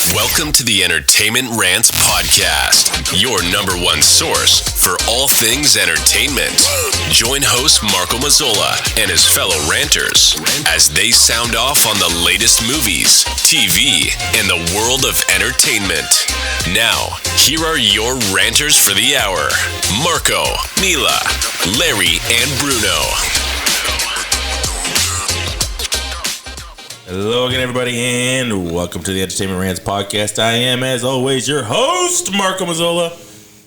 Welcome to the Entertainment Rants Podcast, your number one source for all things entertainment. Join host Marco Mazzola and his fellow ranters as they sound off on the latest movies, TV, and the world of entertainment. Now, here are your ranters for the hour, Marco, Mila, Larry, and Bruno. Hello again, everybody, and welcome to the Entertainment Rants Podcast. I am, as always, your host, Marco Mazzola,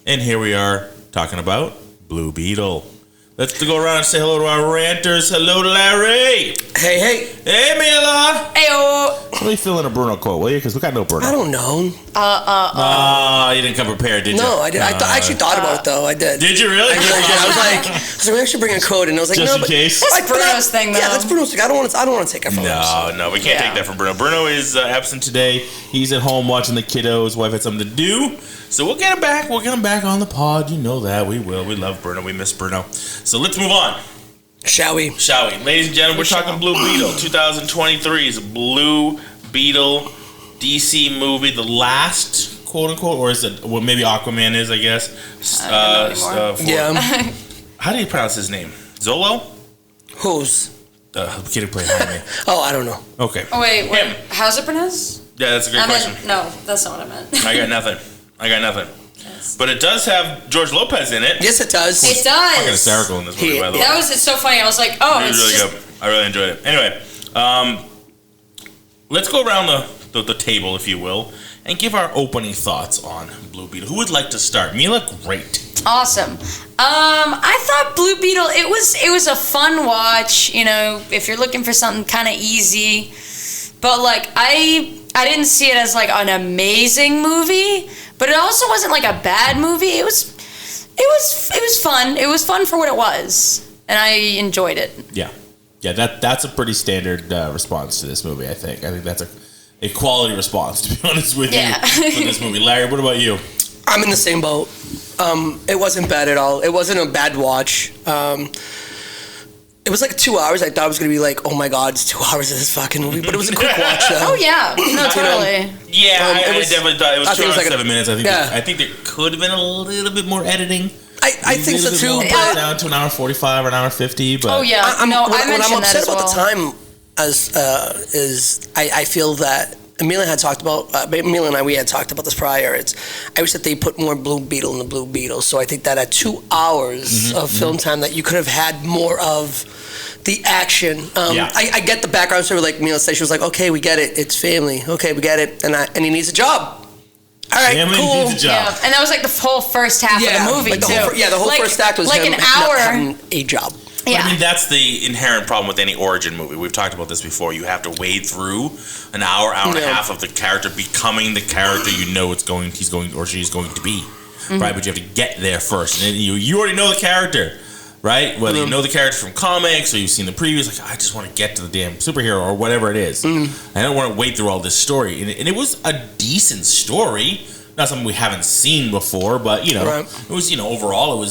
and here we are talking about Blue Beetle. Let's go around and say hello to our ranters. Hello to Larry. Hey, hey. Hey, Mila. Ayo. Let me fill in a Bruno quote, will you? Because we got no Bruno. I don't know. You didn't come prepared, did you? No, I did. I actually thought about it, though. I did. Did you really? I really did. I was like, we should bring a quote, and I was like, Just no, in case. That's Bruno's thing, though. Yeah, that's Bruno's thing. I don't want to take it from him. No, we can't take that from Bruno. Bruno is absent today. He's at home watching the kiddos. His wife had something to do. So we'll get him back. We'll get him back on the pod. You know that. We will. We love Bruno. We miss Bruno. So let's move on. Shall we? Ladies and gentlemen, we're talking Blue Beetle. 2023's Blue Beetle DC movie. The last, quote unquote, or is it, well, maybe Aquaman is, I guess. Yeah. How do you pronounce his name? Zolo? Whose? The kid who played Jaime. Oh, I don't know. Okay. Oh, wait. Him. How's it pronounced? Yeah, that's a great question. No, that's not what I meant. I got nothing. Yes. But it does have George Lopez in it. Yes, it does. It Fucking does. hysterical in this movie, by the way. That was so funny. I was like, oh, It was it's really just... good. I really enjoyed it. Anyway, let's go around the table, if you will, and give our opening thoughts on Blue Beetle. Who would like to start? Mila, great. Awesome. I thought Blue Beetle, it was a fun watch, you know, if you're looking for something kind of easy. But, like, I didn't see it as, like, an amazing movie, but it also wasn't, like, a bad movie. It was fun. It was fun for what it was, and I enjoyed it. Yeah, that's a pretty standard response to this movie, I think. I think that's a quality response, to be honest with you, for this movie. Larry, what about you? I'm in the same boat. It wasn't bad at all. It wasn't a bad watch. It was like 2 hours. I thought it was going to be like, oh my God, it's 2 hours of this fucking movie. But it was a quick watch. Oh, yeah. No, totally. Yeah, I definitely thought it was 2 hours and 7 minutes. I think there could have been a little bit more editing. I think so too. But down to an hour 45 or an hour 50. But Oh, yeah. I mentioned that upset as well. about the time is I feel that Mila had talked about, Mila and we had talked about this prior. I wish that they put more Blue Beetle in the Blue Beetle. So I think that at 2 hours of film time that you could have had more of the action. I get the background story, like Mila said. She was like, okay, we get it. It's family. Okay, we get it. And he needs a job. All right, family cool. needs a job. Yeah, and that was like the whole first half of the movie, like the too. whole first act was like him an hour. not having a job. Yeah. I mean, that's the inherent problem with any origin movie. We've talked about this before. You have to wade through an hour and a half of the character becoming the character you know he's going or she's going to be, right? But you have to get there first, and you already know the character, right? Whether you know the character from comics or you've seen the previews, like I just want to get to the damn superhero or whatever it is. I don't want to wade through all this story, and it was a decent story, not something we haven't seen before, but it was overall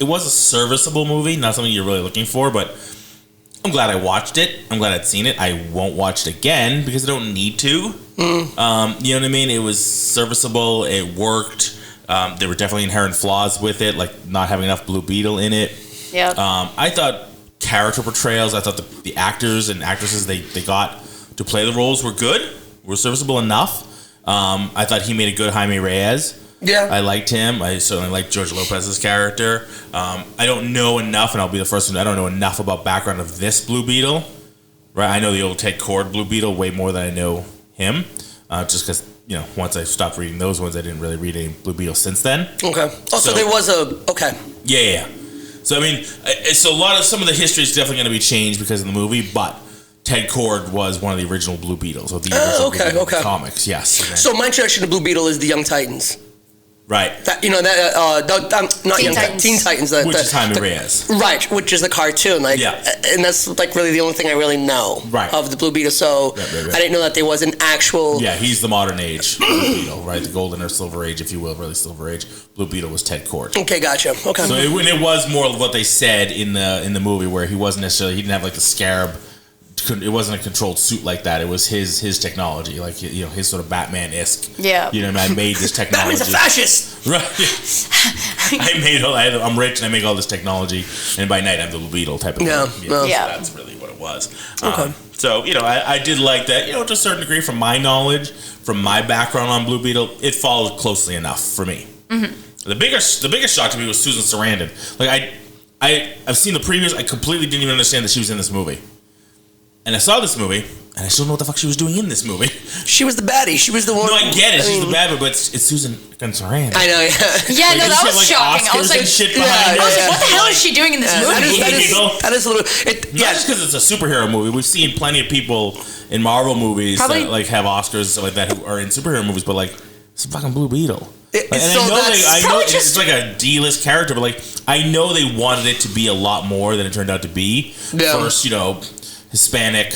it was a serviceable movie, not something you're really looking for, but I'm glad I watched it. I'm glad I'd seen it. I won't watch it again because I don't need to. You know what I mean? It was serviceable. It worked. There were definitely inherent flaws with it, like not having enough Blue Beetle in it. Yeah. I thought character portrayals, I thought the actors and actresses they got to play the roles were good, were serviceable enough. I thought he made a good Jaime Reyes. Yeah. I liked him. I certainly liked George Lopez's character. I don't know enough, and I'll be the first one. I don't know enough about background of this Blue Beetle. Right? I know the old Ted Cord Blue Beetle way more than I know him. Just because, once I stopped reading those ones, I didn't really read any Blue Beetle since then. Okay. Oh, so there was okay. Yeah. So, I mean, some of the history is definitely going to be changed because of the movie, but Ted Cord was one of the original Blue Beetles, or the original Blue Beetle comics, yes. So my introduction to Blue Beetle is the Young Titans. Right. Teen Titans. Which is Jaime Reyes. Right, which is the cartoon. And that's like really the only thing I really know of the Blue Beetle. So right. I didn't know that there was an actual... Yeah, he's the modern age Blue Beetle, right? The golden or silver age, if you will, really silver age. Blue Beetle was Ted Cord. Okay, gotcha. Okay. So it was more of what they said in the movie, where he wasn't necessarily, he didn't have like the scarab it wasn't a controlled suit like that. It was his technology, like his sort of Batman-esque. Yeah. I made this technology. Batman's a fascist. Right. I'm rich and I make all this technology, and by night I'm the Blue Beetle type of thing. So that's really what it was. Okay. So I did like that. To a certain degree, from my knowledge, from my background on Blue Beetle, it followed closely enough for me. Mm-hmm. The biggest shock to me was Susan Sarandon. Like I've seen the previews. I completely didn't even understand that she was in this movie. And I saw this movie, and I still don't know what the fuck she was doing in this movie. She was the baddie. She was the one. No, I get it. She's the bad, but it's Susan Sarandon. I know, Yeah, no, that was shocking. I was like, shit behind her. What the hell is she doing in this movie? That is a little... Not just because it's a superhero movie. We've seen plenty of people in Marvel movies that have Oscars and stuff like that who are in superhero movies, but it's a fucking Blue Beetle. I know it's like a D-list character, but I know they wanted it to be a lot more than it turned out to be. Yeah. First, Hispanic,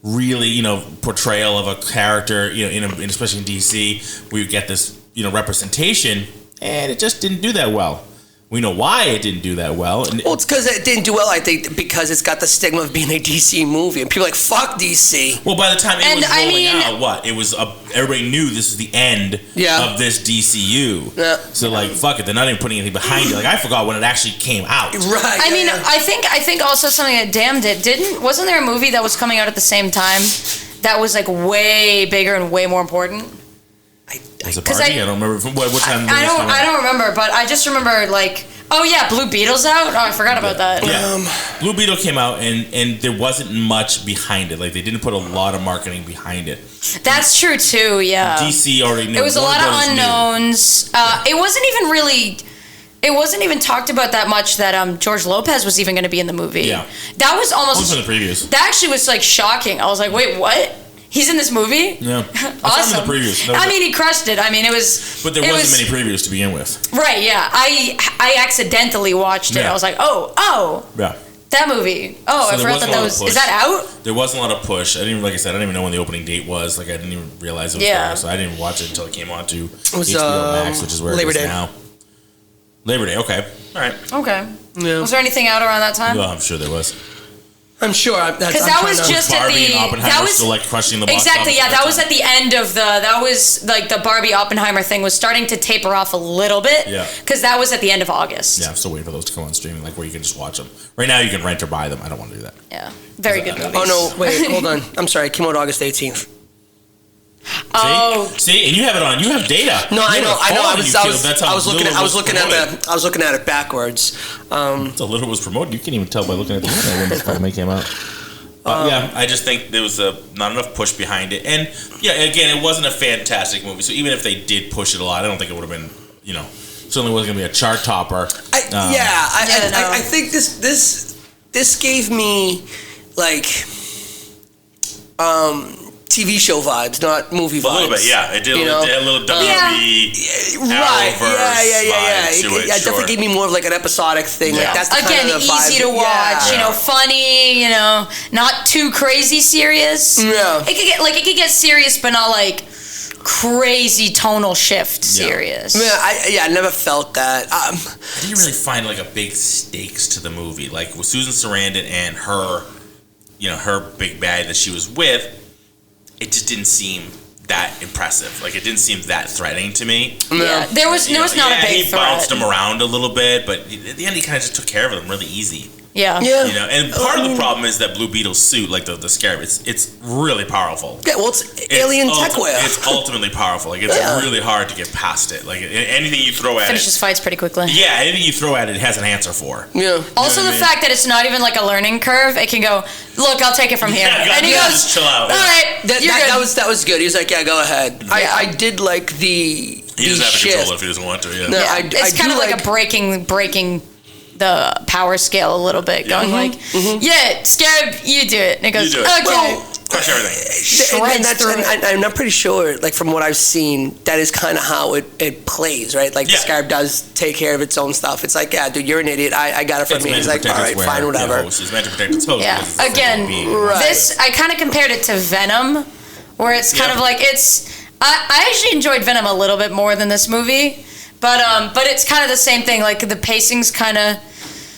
really, portrayal of a character, especially in DC, where you get this, representation, and it just didn't do that well. We know why it didn't do that well. Well, it's because it didn't do well, I think, because it's got the stigma of being a DC movie. And people are like, fuck DC. Well, by the time it was rolling out, it was everybody knew this was the end of this DCU. Yeah. So, fuck it. They're not even putting anything behind it. I forgot when it actually came out. Right. I think also something that damned it wasn't there a movie that was coming out at the same time that was, way bigger and way more important? Was it Barbie? I don't remember what time. I don't remember, but I just remember Blue Beetle's out. Oh, I forgot about that. Yeah, Blue Beetle came out and there wasn't much behind it. They didn't put a lot of marketing behind it. That's true too. Yeah. DC already knew. It was a lot of unknowns. It wasn't even talked about that much that George Lopez was even going to be in the movie. Yeah. That was almost in the previews. That actually was shocking. I was like, wait, what? He's in this movie? Yeah. Awesome. In the previews. He crushed it. It was... But there wasn't many previews to begin with. Right, yeah. I accidentally watched it. I was like, oh. Yeah. That movie. Oh, so I forgot that was... Is that out? There wasn't a lot of push. I didn't even know when the opening date was. I didn't even realize it was there. So I didn't even watch it until it came on to HBO Max, which is where Labor it is Day. now. Labor Day, okay. All right. Okay. Yeah. Was there anything out around that time? Well, I'm sure there was. I'm sure. Because that was just at the... That was still crushing the box exactly, yeah. That was at the end of that was the Barbie Oppenheimer thing was starting to taper off a little bit. Yeah. Because that was at the end of August. Yeah, I'm still waiting for those to come on streaming, where you can just watch them. Right now you can rent or buy them. I don't want to do that. Yeah. Very good movies. Oh, no. Wait, hold on. I'm sorry. It came out August 18th. Oh, see, and you have it on. You have data. No, I know. I was looking at it backwards. So little was promoted. You can't even tell by looking at the internet when this fucking came out. I just think there was not enough push behind it, and again, it wasn't a fantastic movie. So even if they did push it a lot, I don't think it would have been, certainly wasn't going to be a chart topper. I think this gave me TV show vibes, not movie vibes. A little bit, yeah. It did a little WWE right. Yeah. It definitely gave me more of an episodic thing. Yeah. That's the again, kind of easy to watch. Funny. Not too crazy serious. Yeah. It could get serious, but not crazy tonal shift serious. I never felt that. I didn't really find a big stakes to the movie. With Susan Sarandon and her, her big bad that she was with. It just didn't seem that impressive. It didn't seem that threatening to me. Yeah, there was not a big threat. He bounced him around a little bit, but at the end he kind of just took care of them really easy. Yeah. And part of the problem is that Blue Beetle suit, the scarab, it's really powerful. Yeah, well, it's alien techwear. It's ultimately powerful. It's really hard to get past it. Anything you throw at finishes fights pretty quickly. Yeah, anything you throw at it has an answer for. Yeah. Also, the fact that it's not even a learning curve, it can go, look, I'll take it from here. And he goes, just chill out. All right, that was good. He was like, yeah, go ahead. Yeah. I did like the He doesn't have to control it if he doesn't want to. Yeah. No, it's kind of a breaking the power scale a little bit, going yeah, Scarab, you do it. And it goes, okay. Well, crush everything. And I'm not pretty sure, from what I've seen, that is kind of how it plays, right? The Scarab does take care of its own stuff. It's yeah, dude, you're an idiot. I got it from me. It's all right, fine, whatever. It's meant to protect its host. Yeah. Again, this, I kind of compared it to Venom, where it's kind of I actually enjoyed Venom a little bit more than this movie, but it's kind of the same thing. The pacing's kind of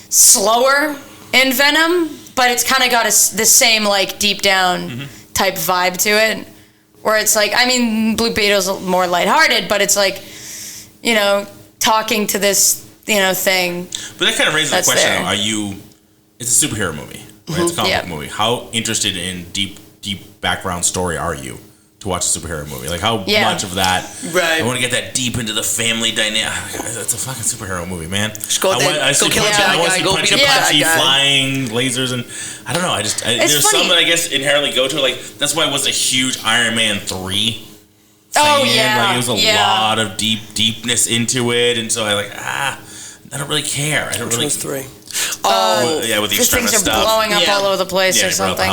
slower in Venom, but it's kind of got the same like deep down type vibe to it, where it's like, I mean, Blue Beetle's more lighthearted, but it's like, you know, talking to this, you know, thing. But that kind of raises the question: there. Are you? It's a superhero movie, right? It's a comic book movie. How interested in deep background story are you to watch a superhero movie? Like, how much of that? Right. I want to get that deep into the family dynamic. It's a fucking superhero movie, man. Just go kill a bad guy, go beat up a bad guy. Flying lasers, and I don't know. There's funny. some that I guess inherently go to. Like, that's why I wasn't a huge Iron Man 3. Oh, fan. yeah. Like, there was a lot of deepness into it, and so I don't really care. I don't really. Which one's 3? With the These things extremist are stuff. blowing up all over the place or something.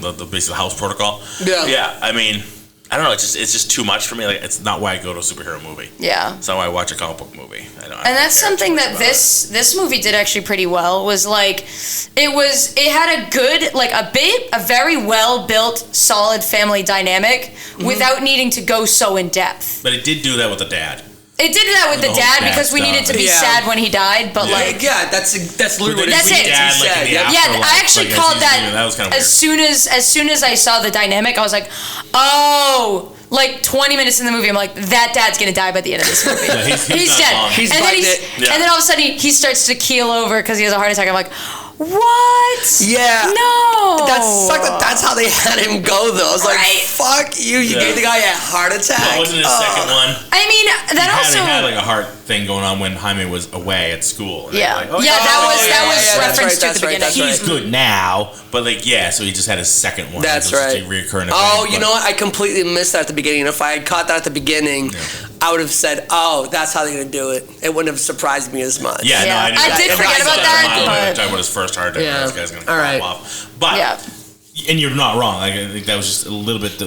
The basic house protocol. Yeah. I mean, I don't know. It's just too much for me. Like, it's not why I go to a superhero movie. Yeah. It's not why I watch a comic book movie. And that's something that this movie did actually pretty well. Was like, it had a good, like a very well built, solid family dynamic without needing to go so in depth. But it did do that with the dad. It did that with the dad because we needed to be sad when he died, but that's literally what That's it. I actually called that. That was kind of as soon as I saw the dynamic, I was like, oh. Like 20 minutes in the movie, I'm like, that dad's gonna die by the end of this movie. He's dead. And then all of a sudden he starts to keel over because he has a heart attack. I'm like, what? Yeah. No. That sucked. That's how they had him go, though. I was like, fuck you. You gave the guy a heart attack. That wasn't his second one. I mean, that he had like a heart thing going on when Jaime was away at school. Yeah. That was referenced to at the beginning. He's good now, but so he just had his second one. That's right. Oh, you know what? I completely missed that at the beginning. If I had caught that at the beginning, I would have said, oh, that's how they're going to do it. It wouldn't have surprised me as much. Yeah, no, I did forget about that. Talking about his first heart attack. This guy's going to pop off. But, and you're not wrong. Like, I think that was just a little bit,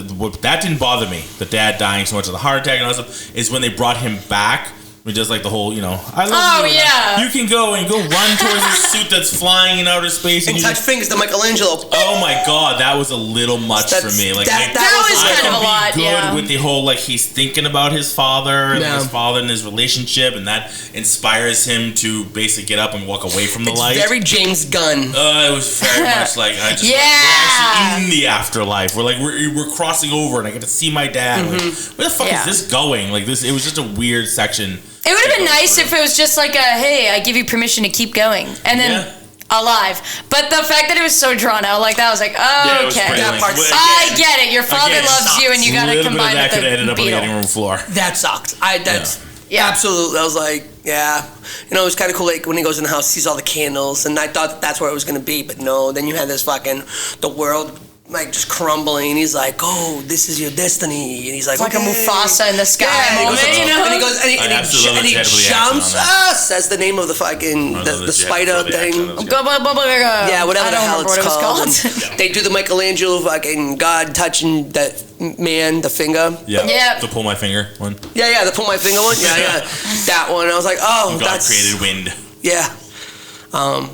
that didn't bother me. The dad dying so much of the heart attack and all that stuff is when they brought him back. Just like the whole, I love you. You can go run towards a suit that's flying in outer space. And touch fingers to Michelangelo. Oh my God, that was a little much for me. Like that was kind of a lot. Good with the whole he's thinking about his father and his relationship, and that inspires him to basically get up and walk away from the light. Very James Gunn. It was very much like we're actually in the afterlife. We're crossing over, and I get to see my dad. Like, where the fuck is this going? Like this, it was just a weird section. It would have been nice if it was just like hey, I give you permission to keep going, and then alive. But the fact that it was so drawn out like that, I was like, oh, okay. That part sucked. I get it. Your father loves you, and you got to combine with the ended up on the living room floor. That sucked. Absolutely. I was like, it was kind of cool. Like when he goes in the house, sees all the candles, and I thought that's where it was going to be, but no. Then you had this the world just crumbling. He's like, oh, this is your destiny. And he's like, it's like a Mufasa in the sky moment, And he goes, and he jumps, says the name of the fucking, the spider thing. Yeah, whatever the hell it's called. They do the Michelangelo fucking God touching that man, the finger. Yeah. The pull my finger one. Yeah, the pull my finger one. Yeah. That one. I was like, oh, God created wind. Yeah.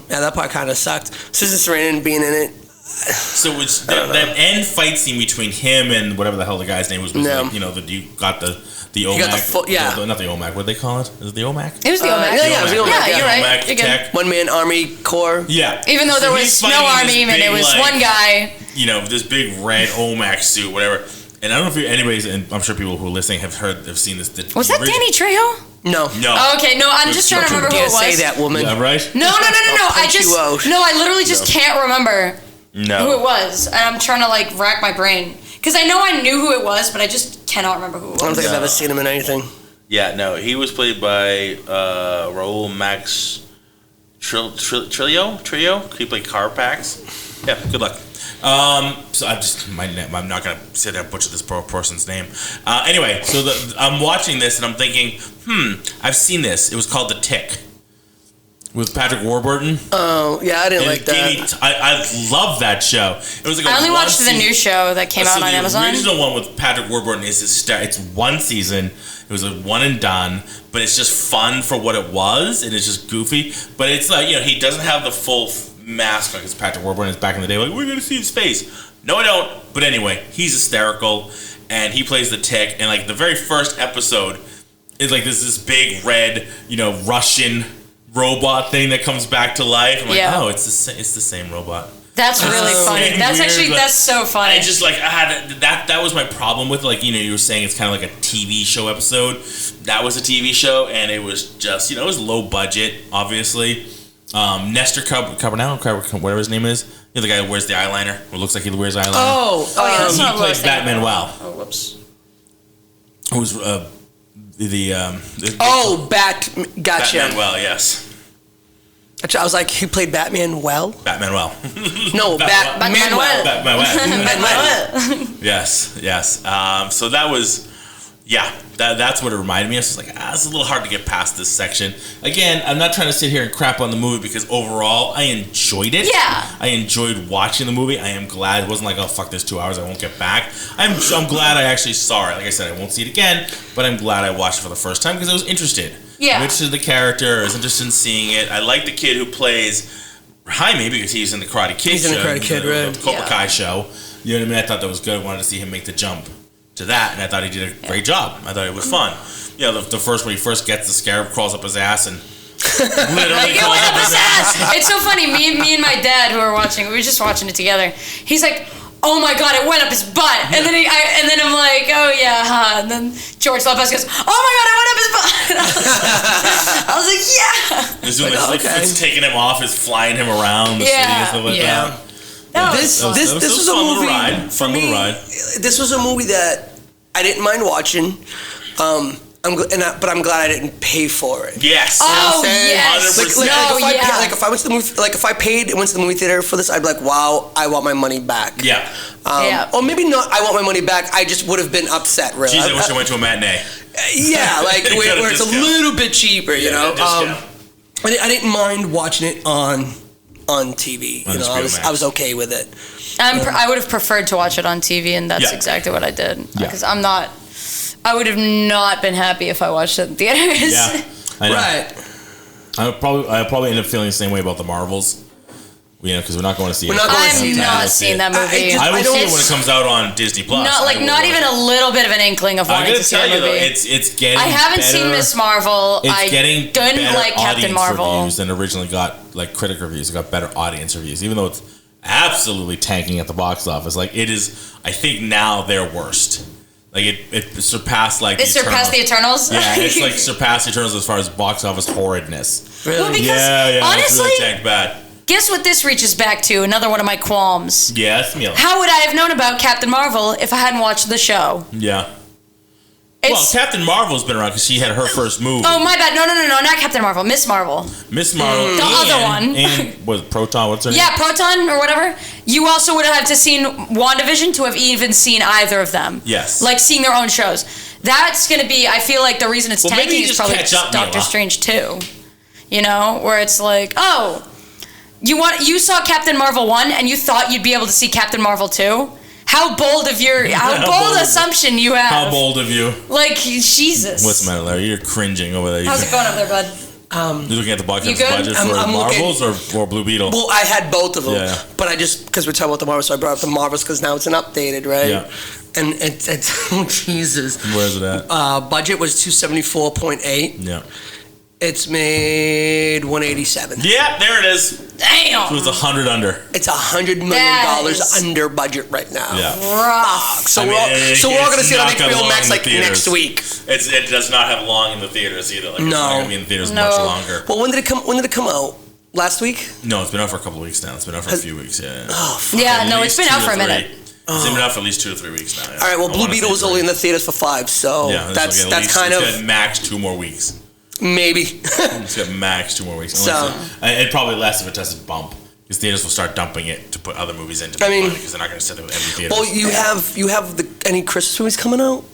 That part kind of sucked. Susan Sarandon being in it. So it's that end fight scene between him and whatever the hell the guy's name was. You got the OMAC. Not the OMAC. What do they call it? Is it the OMAC? It was the OMAC. It was the OMAC. You're right. You're good. 1-man army corps. Yeah. Even though there was no army, and it was one guy. This big red OMAC suit, whatever. And I don't know if anybody's, and I'm sure people who are listening have seen this. Was that Danny Trejo? No. Oh, okay, no, I'm just trying to remember who it was. Say that woman. Yeah, right? No. I literally just can't remember. Who it was, and I'm trying to rack my brain because I know I knew who it was, but I just cannot remember who it was. I don't think I've ever seen him in anything. Yeah, no, he was played by Raul Max Trillo. He played Carpax. Yeah, good luck. So I'm not gonna sit there and butcher this person's name. Anyway, so I'm watching this and I'm thinking, I've seen this. It was called The Tick. With Patrick Warburton. Oh, yeah, I didn't like that. I love that show. It was I only watched the new show that came out on Amazon. The original one with Patrick Warburton it's one season. It was a one and done, but it's just fun for what it was, and it's just goofy. But it's he doesn't have the full mask because Patrick Warburton is back in the day. We're gonna see his face. No, I don't. But anyway, he's hysterical, and he plays the Tick. And the very first episode is this big red, Russian robot thing that comes back to life. I'm like, Yeah. oh, it's the same robot. That's really funny. That's weird, actually, but that's so funny. I just like I had that was my problem with, like, you know, you were saying it's kind of like a TV show episode. That was a TV show, and it was just, you know, it was low budget, obviously. Nestor Carbonell, whatever his name is, you know, the guy who wears the eyeliner, who looks like he wears eyeliner. Oh yeah, that's he not what I was plays thinking Batman about. well. Oh, whoops. Who's gotcha. Batman well, yes. I was like, he played Batman well? Batman well. No, Batman well. Batman well. Batman well. Yes. So that was, yeah, that's what it reminded me of. So it's like, it's a little hard to get past this section. Again, I'm not trying to sit here and crap on the movie, because overall, I enjoyed it. Yeah. I enjoyed watching the movie. I am glad it wasn't like, oh, fuck, there's 2 hours, I won't get back. I'm glad I actually saw it. Like I said, I won't see it again, but I'm glad I watched it for the first time, because I was interested. Yeah. I'm interested in the character. I was interested in seeing it. I like the kid who plays Jaime, because he's in the Karate Kid He's in the Karate Kid, right. The Cobra Kai show. You know what I mean? I thought that was good. I wanted to see him make the jump to that, and I thought he did a great job. I thought it was fun. You know, the first, when he first gets the scarab, crawls up his ass and literally It went up his ass. It's so funny. Me and my dad, who were watching, we were just watching it together. He's like, "Oh my god, it went up his butt," and then I'm like, "Oh yeah," huh? And then George Lopez goes, "Oh my god, it went up his butt." I was like, "Yeah." This is when it's taking him off, is flying him around the city and stuff like that. This was a movie. Fun little ride. This was a movie that I didn't mind watching. But I'm glad I didn't pay for it. Yes. Oh yes. 100%. If I went to the movie, like if I paid and went to the movie theater for this, I'd be like, wow, I want my money back. Yeah. Or maybe not. I want my money back. I just would have been upset. Really. Jeez, I wish I went to a matinee. Yeah, like where it's a little bit cheaper, you know. I I didn't mind watching it on TV. On you know, I was okay with it. I would have preferred to watch it on TV, and that's exactly what I did. Because I would have not been happy if I watched it in theaters. Yeah, I know. Right. I probably end up feeling the same way about the Marvels. You know, because we're not going to see it. I'm not seeing that movie. I will see it when it comes out on Disney Plus. Not even a little bit of an inkling of wanting to see the movie. Though, it's getting. I haven't seen Miss Marvel. It's getting didn't like Captain Marvel. Reviews than originally got, like, critic reviews. It got better audience reviews, even though it's absolutely tanking at the box office. Like, it is. I think now they're worst. Like, it surpassed, like, it surpassed the Eternals. Yeah, it's like surpassed the Eternals as far as box office horridness. Really? Well, because honestly, it's really tanked bad. Guess what this reaches back to? Another one of my qualms. Yes, Mila. How would I have known about Captain Marvel if I hadn't watched the show? Yeah. Well, Captain Marvel's been around because she had her first movie. Oh, my bad. No, not Captain Marvel. Miss Marvel. Miss Marvel. The other one. And was it Proton? What's her name? Yeah, Proton or whatever. You also would have had to seen WandaVision to have even seen either of them. Yes. Like seeing their own shows. That's going to be, I feel like the reason it's tanking is probably Doctor Strange 2. You know, where it's like, oh, you saw Captain Marvel 1 and you thought you'd be able to see Captain Marvel 2? How bold assumption you have. How bold of you. Like, Jesus. What's the matter, Larry? You're cringing over there. How's it going over there, bud? You're looking at the box office budget for Marvels or Blue Beetle? Well, I had both of them. Yeah. But I just, because we're talking about the Marvels, so I brought up the Marvels because now it's an updated, right? Yeah. And it's oh, Jesus. Where's it at? Budget was 274.8. Yeah. It's made 187. Yeah, there it is. Damn. So it's 100 under. It's $100 million under budget right now. Yeah. Rough. So we're all going to see it on HBO Max like next week. It does not have long in the theaters either. Like, it's not going to be in the theaters much longer. Well, when did it come out? Last week? No, it's been out for a couple of weeks now. It's been out for a few weeks. Yeah. Oh, fuck. Yeah, no, it's been out for a minute. It's been out for at least 2 to 3 weeks now. Yeah. All right. Well, Blue Beetle was only in the theaters for 5, so that's kind of it's got max 2 more weeks. Maybe. It's got max 2 more weeks. So it probably less if it doesn't bump. Because theaters will start dumping it to put other movies in to make money because they're not going to sit there with every theater. Well, you have any Christmas movies coming out?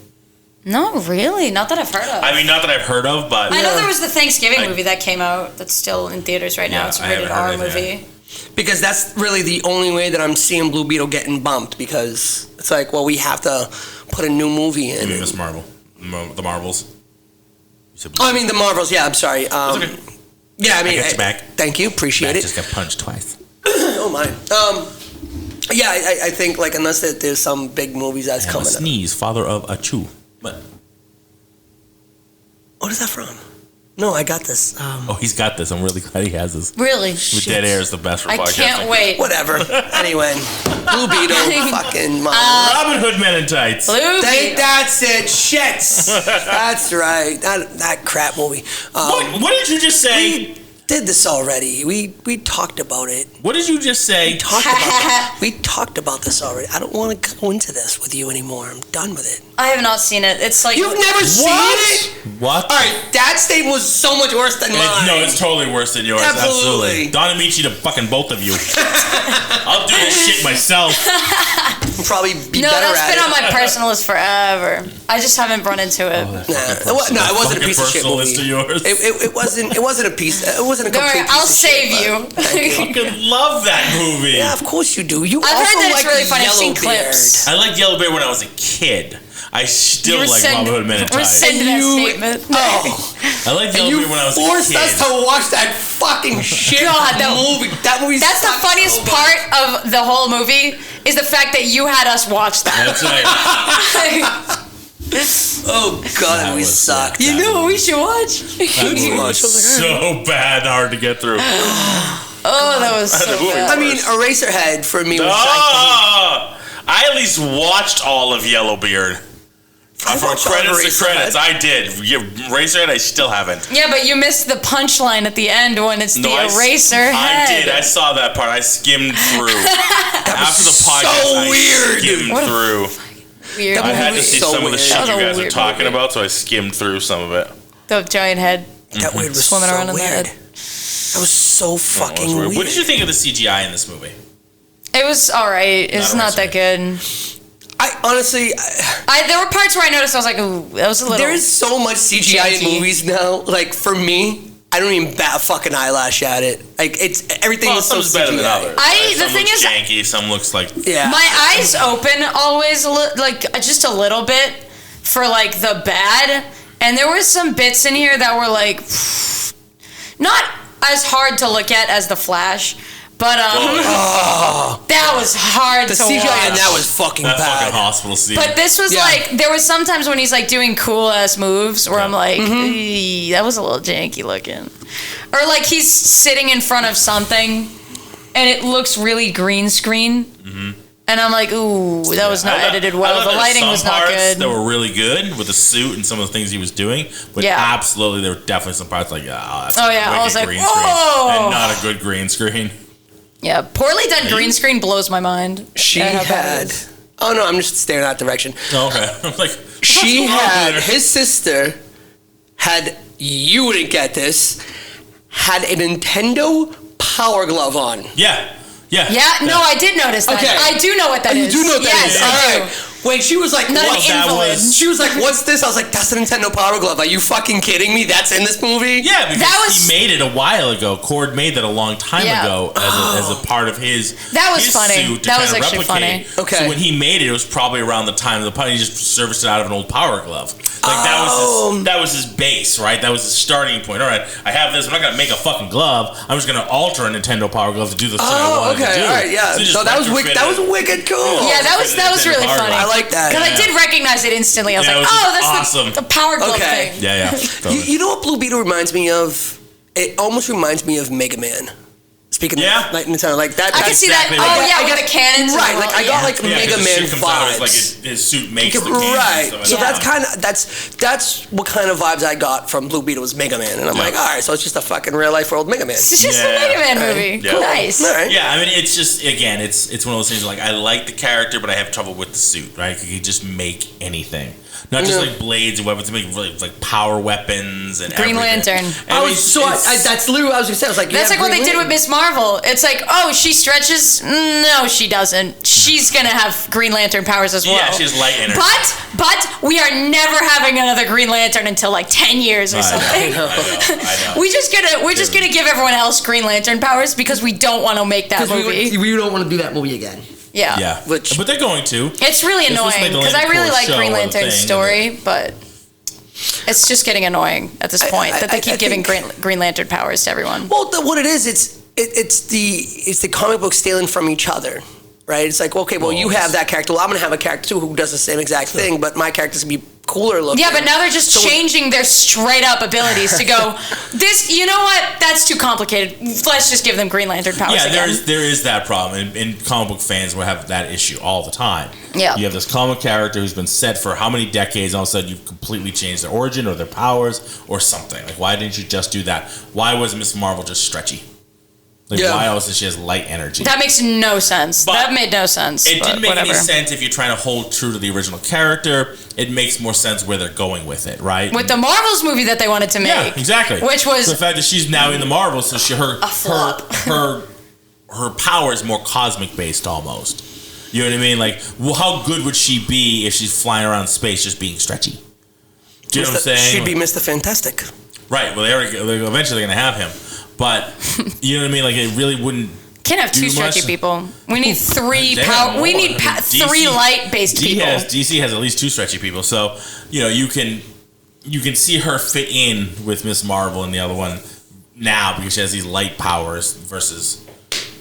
No, really, not that I've heard of. I mean, not that I've heard of, but I know there was the Thanksgiving movie that came out that's still in theaters right now. It's a rated R movie. Because that's really the only way that I'm seeing Blue Beetle getting bumped, because it's like, well, we have to put a new movie in. You mean Miss Marvel, the Marvels? I mean the Marvels. Yeah, I'm sorry. Okay. Yeah, I mean, I got you back. Thank you, appreciate it. Just got punched twice. Oh my. Yeah, I think like unless there's some big movies that's coming. Sneeze, father of a chew. But what is that from? No, I got this. Oh, he's got this. I'm really glad he has this. Really? With dead air is the best for I podcasting. can't wait. Whatever. Anyway, Blue Beetle, fucking mom. Robin Hood Men in Tights. Blue Beetle. That's it. Shits. That's right. That crap movie. What did you just say? We did this already. We talked about it. What did you just say? We talked about this already. I don't want to go into this with you anymore. I'm done with it. I have not seen it. It's like You've never seen it? What? All right, that statement was so much worse than mine. No, it's totally worse than yours. Absolutely. Don Amici to fucking both of you. I'll do this shit myself. I'll probably be no, better that's at been it. on my personal list forever. I just haven't run into it. No, it wasn't a piece of shit personal movie. list of yours. It wasn't a piece. It wasn't a Don't complete worry, I'll piece of save shit, you. but thank you. I fucking love that movie. Yeah, of course you do. You I've also heard that it's like really funny. I've seen Yellowbeard. clips. I liked Yellow Bear when I was a kid. I still like Rescind- Robin Hood Men in Tights. rescind that statement. Oh, I liked and Yellow you Bear when I was a forced kid. us to watch that fucking shit God, movie. That movie. That's the sucks funniest so much. part of the whole movie is the fact that you had us watch that. That's right. Oh god, that movie was, sucked. You know what we should watch? That movie was so bad and hard to get through. Oh, that was so bad. I mean, Eraserhead for me was. I at least watched all of Yellowbeard. From watched all credits of to credits, I did. Eraserhead, I still haven't. Yeah, but you missed the punchline at the end when it's the eraser I head. did. I saw that part. I skimmed through. After the podcast, so I weird. skimmed What a through. Weird. I had to was see so some of the weird. shit That was you a guys are weird talking movie. about, so I skimmed through some of it. The giant head. That weird was Swimming so around in the weird. head. That was so fucking weird. What did you think of the CGI in this movie? It was alright. It's not that good. I honestly, There were parts where I noticed I was like, ooh, that was a little. there is so much CGI in janky. movies now. Like for me, I don't even bat a fucking eyelash at it. Like it's everything Well, is so some's better than CGI. others. The Some thing looks is, janky, some looks like Yeah. my eyes open always, like just a little bit for like the bad, and there were some bits in here that were like not as hard to look at as the Flash, but that was hard the to CGI watch. in that was fucking that bad. fucking hospital scene. But this was Yeah. like, there was sometimes when he's like doing cool ass moves where I'm like, "Eey, that was a little janky looking. Or like he's sitting in front of something and it looks really green screen. And I'm like, ooh, that was not edited well. The lighting was not good. That were really good with the suit and some of the things he was doing, but Yeah. absolutely there were definitely some parts like, that's Oh, yeah, I wicked was like, green whoa. screen and not a good green screen. Yeah, poorly done green screen blows my mind. She at how bad it had. is. Oh no, I'm just staring that direction. Okay, I'm like, She what's wrong had there? his sister had, you wouldn't get this, had a Nintendo Power Glove on. Yeah. Yeah, no, I did notice that. Okay. I do know what that is. You do know what that yes, is. I All do. right. When she was like, Not an "What's that invalid. was- She was like, "What's this?" I was like, "That's the Nintendo Power Glove." Are you fucking kidding me? That's in this movie? Yeah, because That was- he made it a while ago. Cord made that a long time Yeah. ago as a part of his. That was his funny. Suit to That kind was of actually replicate. funny. Okay. So when he made it, it was probably around the time of the pun. He just serviced it out of an old Power Glove. Like that was his base, right? That was his starting point. All right, I have this. I'm not gonna make a fucking glove. I'm just gonna alter a Nintendo Power Glove to do the thing I Oh, wanted to okay. do. All right. Yeah. he just So that was wicked. retrofitted That was it. wicked cool. Yeah, that was really Nintendo Power funny. I Glove. like that. Because I did recognize it instantly. I was Yeah, like, it was oh, just that's awesome. the Power Glove Okay. thing. Yeah. Totally. You know what Blue Beetle reminds me of? It almost reminds me of Mega Man. Speaking Yeah. of like Nintendo, like that. I can that's see that. exactly Oh, right. yeah, I with got- the cannons. right, and like all- I got yeah. like Mega 'cause the Man suit comes out, it's vibes. like his suit makes the cannons and Right. stuff like So that. that's kind of that's what kind of vibes I got from Blue Beetle was Mega Man, and I'm like, all right, so it's just a fucking real life world Mega Man. It's just Yeah. a Mega Man movie. Yeah. Nice. All right. Yeah, I mean, it's just, again, it's one of those things like I like the character, but I have trouble with the suit, right? You can just make anything. Not just Yeah. like blades and weapons, to make really, like power weapons and Green everything. Lantern. And That's literally what I was gonna say. I was like, That's like what they did with Miss Marvel. It's like, oh, she stretches. No, she doesn't. She's gonna have Green Lantern powers as well. Yeah, she has light energy. But we are never having another Green Lantern until like 10 years or something. I know. We're just gonna give everyone else Green Lantern powers because we don't want to make that movie. we don't want to do that movie again. Yeah. Yeah, Which- but they're going to. It's really They're supposed to annoying make the because I really Lantern like show Green or the Lantern's thing, story, but it's just getting annoying at this point that they keep giving Green Lantern powers to everyone. Well, what it is, it's the comic book stealing from each other, right? It's like, okay, well, you have that character. Well, I'm gonna have a character too who does the same exact thing, but my character's gonna be cooler looking. Yeah, but now they're just changing their straight up abilities to go, this, you know what? That's too complicated. Let's just give them Green Lantern powers again. There is that problem. And comic book fans will have that issue all the time. Yeah. You have this comic character who's been set for how many decades, and all of a sudden you've completely changed their origin or their powers or something. Like, why didn't you just do that? Why was Miss Marvel just stretchy? Like, why else she has light energy? That makes no sense. That made no sense. It didn't make any sense if you're trying to hold true to the original character. It makes more sense where they're going with it, right? With the Marvels movie that they wanted to make. Yeah, exactly. Which was the fact that she's now in the Marvels, so her power is more cosmic based almost. You know what I mean? Like, well, how good would she be if she's flying around space just being stretchy? Do you know what I'm saying? She'd be Mr. Fantastic. Right. Well, eventually they're going to have him. But, you know what I mean? Like, it really wouldn't. Can't have two stretchy people. We need three power. We need three light-based people. DC has at least two stretchy people. So, you know, you can see her fit in with Miss Marvel and the other one now because she has these light powers versus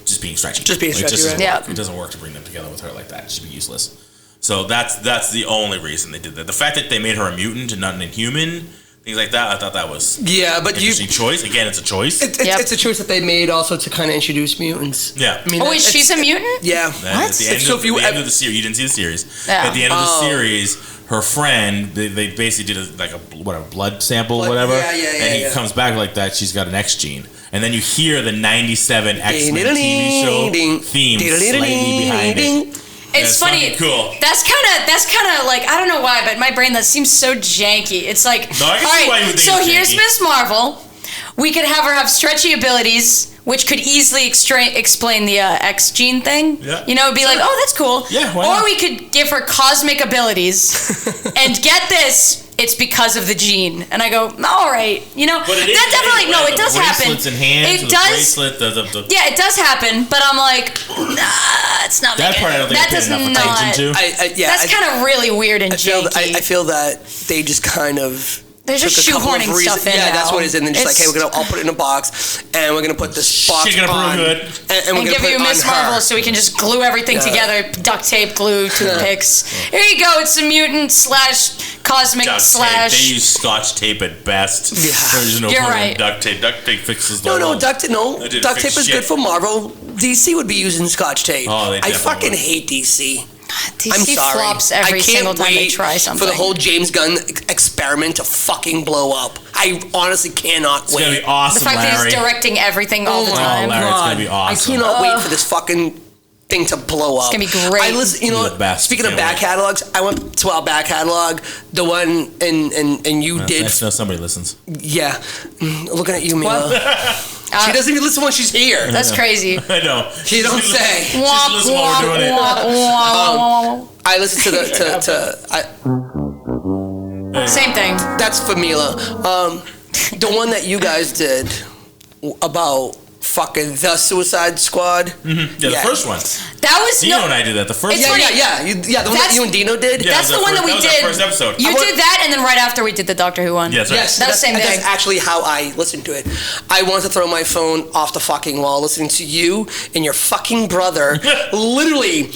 just being stretchy. Just being stretchy, right? Yeah. It doesn't work to bring them together with her like that. She'd be useless. So that's the only reason they did that. The fact that they made her a mutant and not an inhuman, things like that, I thought that was but interesting choice. Again, it's a choice. It's a choice that they made also to kind of introduce mutants. Yeah. I mean, she's a mutant? Yeah. What? At the end of the series, you didn't see the series. Yeah. At the end of the series, her friend, they basically did a blood sample or whatever. And he comes back like that. She's got an X gene. And then you hear the 97 X-Men TV show theme slightly behind it. It's funny. Cool. That's kind of like, I don't know why, but my brain, that seems so janky. It's like, no, I can see why you would think so it's here's janky. Miss Marvel. We could have her have stretchy abilities, which could easily explain the X gene thing. Yeah. You know, it'd be like, oh, that's cool. Yeah, why or not? we could give her cosmic abilities, and get this, it's because of the gene. And I go, all right, you know, But it does happen. Bracelets in hands, It does. Yeah, it does happen. But I'm like, nah, it's not. That part I don't think that they does paid enough attention to. That's kind of really weird and janky. I feel that they just kind of. They're just shoehorning stuff in. Yeah, that's what it is. And then just It's- like, hey, I'll put it in a box, and we're gonna put this box She's gonna on, prove good. and we're And gonna give put you it Miss on her. Marvel so we can just glue everything together. Duct tape, glue, toothpicks. Here you go. It's a mutant / cosmic Duct / tape. They use Scotch tape at best. Yeah. There's no You're point right. in duct tape. Duct tape fixes the No, whole- duct tape didn't fix is shit. good for Marvel. DC would be using Scotch tape. Oh, they I definitely fucking would. hate DC. DC I'm sorry. flops every I can't single time they wait try something. for the whole James Gunn experiment to fucking blow up. I honestly cannot It's wait. gonna be awesome, the fact that Larry. he's directing everything all the time. Larry, it's gonna be awesome. I cannot wait for this fucking thing to blow up. It's gonna be great. I listen, you It'll know, be the best. speaking of Can't back wait. catalogs, I went to our back catalog, the one and you did. I know somebody listens. Yeah, looking at you, Mila. She doesn't even listen when she's here. That's crazy. I know. She don't say. She listens while we're doing it. I listened to Same thing. that's for Mila. The one that you guys did about fucking the Suicide Squad. Yeah, the first one. That was Dino and I did that. The first It's one. funny. The one that you and Dino did. Yeah, That's that the was one our that we first- did. that was our first episode. You did that, and then right after we did the Doctor Who one. Yes, right. Yes, That was the same that's thing. actually how I listened to it. I wanted to throw my phone off the fucking wall listening to you and your fucking brother literally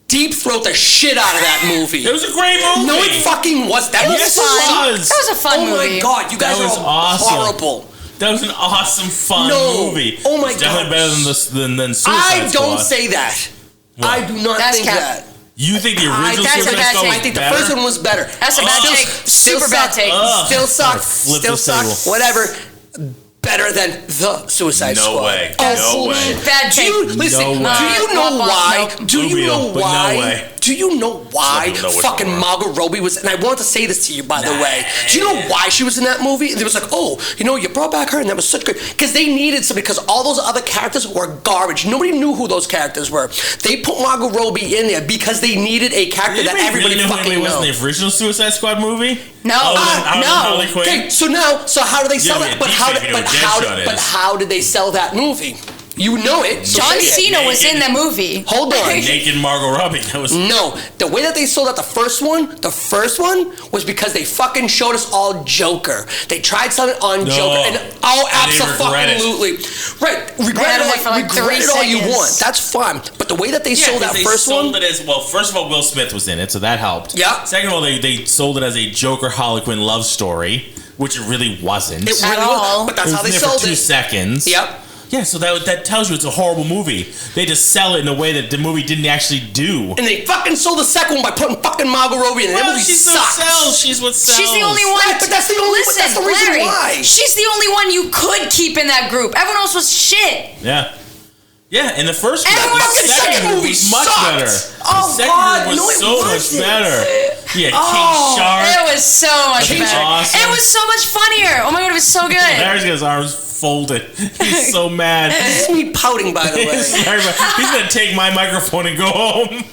deep throat the shit out of that movie. It was a great movie. No, it fucking was. That was Yes, fun. it was. That was a fun Oh movie. my god, you guys That was are awesome. horrible. That was an awesome, fun No. movie. Oh my It's definitely gosh. better than Suicide I don't Squad. say that. What? I do not That's think cap. that. You think the original That's a Suicide bad Squad take. was I think the better? first one was better. That's a bad Still- take. still Super bad suck. take. Still suck. Flip Still this suck. table. Whatever. Better than the Suicide No Squad. way. Oh, No way. Bad Do take. you listen? No Do way. you know why? No. Do Blue you know Beetle, but no why? way. Do you know why Some people know which fucking one. Margot Robbie was? And I want to say this to you, by the way. Do you know why she was in that movie? And it was like, oh, you know, you brought back her, and that was such good because they needed somebody. Because all those other characters were garbage. Nobody knew who those characters were. They put Margot Robbie in there because they needed a character that Anybody everybody really know who fucking anybody was in knows. the original Suicide Squad movie? No. Other than No. Harley Quinn? Okay, so how do they sell Yeah, that? but But how Deep Fake, you know what Deadshot is. how did they sell that movie? You know it. So John say it. Cena was in the movie. Hold on. Naked Margot Robbie. That was No, the way that they sold out the first one was because they fucking showed us all Joker. They tried something on Joker, and absolutely. Right, regret it all you want. That's fine. But the way that they sold that first one, it as well. First of all, Will Smith was in it, so that helped. Yeah. Second of all, they sold it as a Joker Harley Quinn love story, which it really wasn't. it really was, but that's It how was they in there sold for 2 it. seconds. Yep. Yeah, so that tells you it's a horrible movie. They just sell it in a way that the movie didn't actually do. And they fucking sold the second one by putting fucking Margot Robbie in it. That movie sucks. She's what sells. She's the only one. Right, but that's the only. Listen, that's the reason Larry, why. she's the only one you could keep in that group. Everyone else was shit. Yeah. Yeah, in the first group, Everyone the second group was much sucked. better. Oh, the second God, group was no, it much wasn't. better. Yeah, Oh, King Shark. It was so much King better. Awesome. It was so much funnier. Oh my god, it was so good. Larry's got his arms folded. He's so mad. This is me pouting, by the way. He's gonna take my microphone and go home.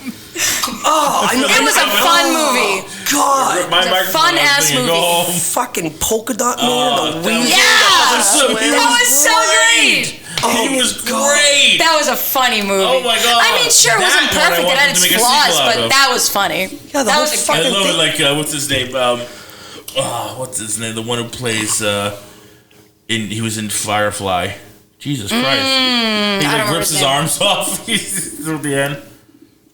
Oh, I know. It was a fun movie. God. My It was a microphone fun-ass and go movie. home. Fucking polka dot man, the weasel. Yeah! That was so great. He was great. That was a funny movie. Oh my God. I mean, sure, it That wasn't one I perfect. It wanted had to its make a flaws, sequel out but of. that was funny. Yeah, the That whole was a I fucking love it. thing. Like what's his name? What's his name? The one who plays. He was in Firefly. Jesus Christ. He like rips his arms off. He's at the end.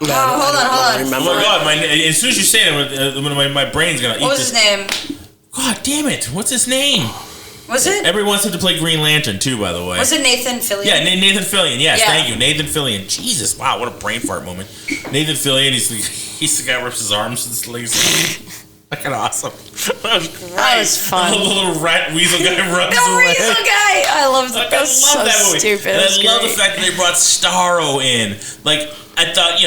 Hold on. Oh my God! As soon as you say it, my brain's gonna eat What was this. his name? God damn it! What's his name? Was it? Everyone wants him to play Green Lantern too, by the way. Was it Nathan Fillion? Yeah, Nathan Fillion. Yes, Yeah. thank you, Nathan Fillion. Jesus, wow, what a brain fart moment. Nathan Fillion. He's the guy who rips his arms and his legs. Fucking awesome. That was great. That was fun. The little rat weasel guy runs The away. weasel guy. I loved Like, that. That was so that movie. stupid. And It was I love the great. fact that they brought Starro in. Like, I thought,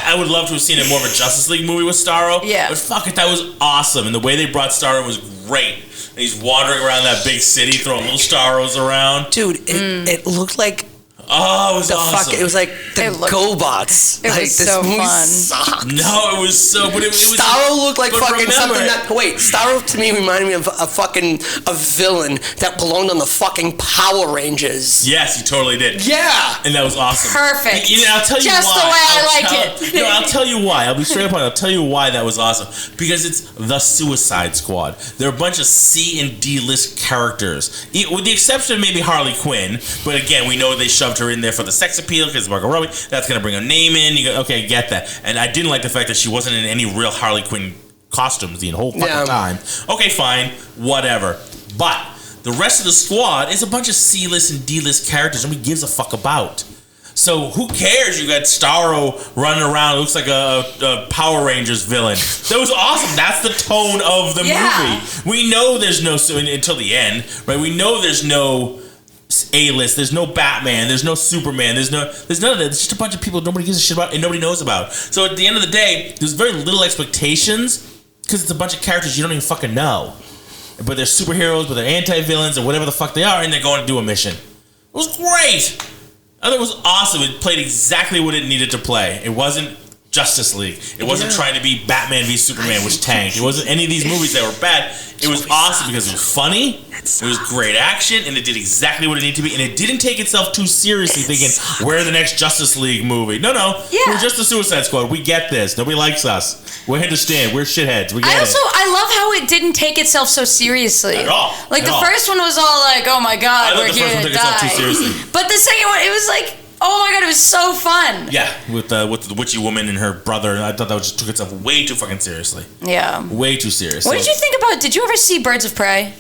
I would love to have seen a more of a Justice League movie with Starro. Yeah. But fuck it, that was awesome. And the way they brought Starro was great. And he's wandering around that big city throwing little Starros around. Dude, it looked like Oh, it was the awesome. fuck. It was like the It looked- GoBots. it was Like, this so movie fun. sucked. No, it was so. But it was. Starro looked like but fucking remember something it. that. Wait, Starro to me reminded me of a villain that belonged on the fucking Power Rangers. Yes, he totally did. Yeah. And that was awesome. Perfect. I'll tell you Just why. the way I I'll like it. No, I'll tell you why. I'll be straight up on it. I'll tell you why that was awesome. Because it's the Suicide Squad. They're a bunch of C and D list characters, with the exception of maybe Harley Quinn. But again, we know they shoved her in there for the sex appeal because Margot Robbie. That's gonna bring a name in. You go, okay, get that. And I didn't like the fact that she wasn't in any real Harley Quinn costumes the whole fucking time. Okay, fine, whatever. But the rest of the squad is a bunch of C-list and D-list characters nobody gives a fuck about. So who cares? You got Starro running around. It looks like a Power Rangers villain. That was awesome. That's the tone of the movie. We know there's no until the end, right? We know there's no A-list. There's no Batman. There's no Superman. There's none of that. It's just a bunch of people nobody gives a shit about and nobody knows about. So at the end of the day, there's very little expectations because it's a bunch of characters you don't even fucking know. But they're superheroes, but they're anti-villains or whatever the fuck they are, and they're going to do a mission. It was great. I thought it was awesome. It played exactly what it needed to play. It wasn't Justice League. It wasn't trying to be Batman v Superman, which tanked. It wasn't any of these movies that were bad. It was awesome because it was funny, it was great action, and it did exactly what it needed to be. And it didn't take itself too seriously, thinking, we're the next Justice League movie. No. Yeah. We're just the Suicide Squad. We get this. Nobody likes us. We understand. We're shitheads. We get it. I love how it didn't take itself so seriously. At all. Like At the all. first one was all like, oh my I god, thought we're the here first one to took itself too die. seriously. But the second one, it was like, oh my god, it was so fun. Yeah, with the witchy woman and her brother. I thought that just took itself way too fucking seriously. Yeah. Way too serious. What did you think about? Did you ever see Birds of Prey?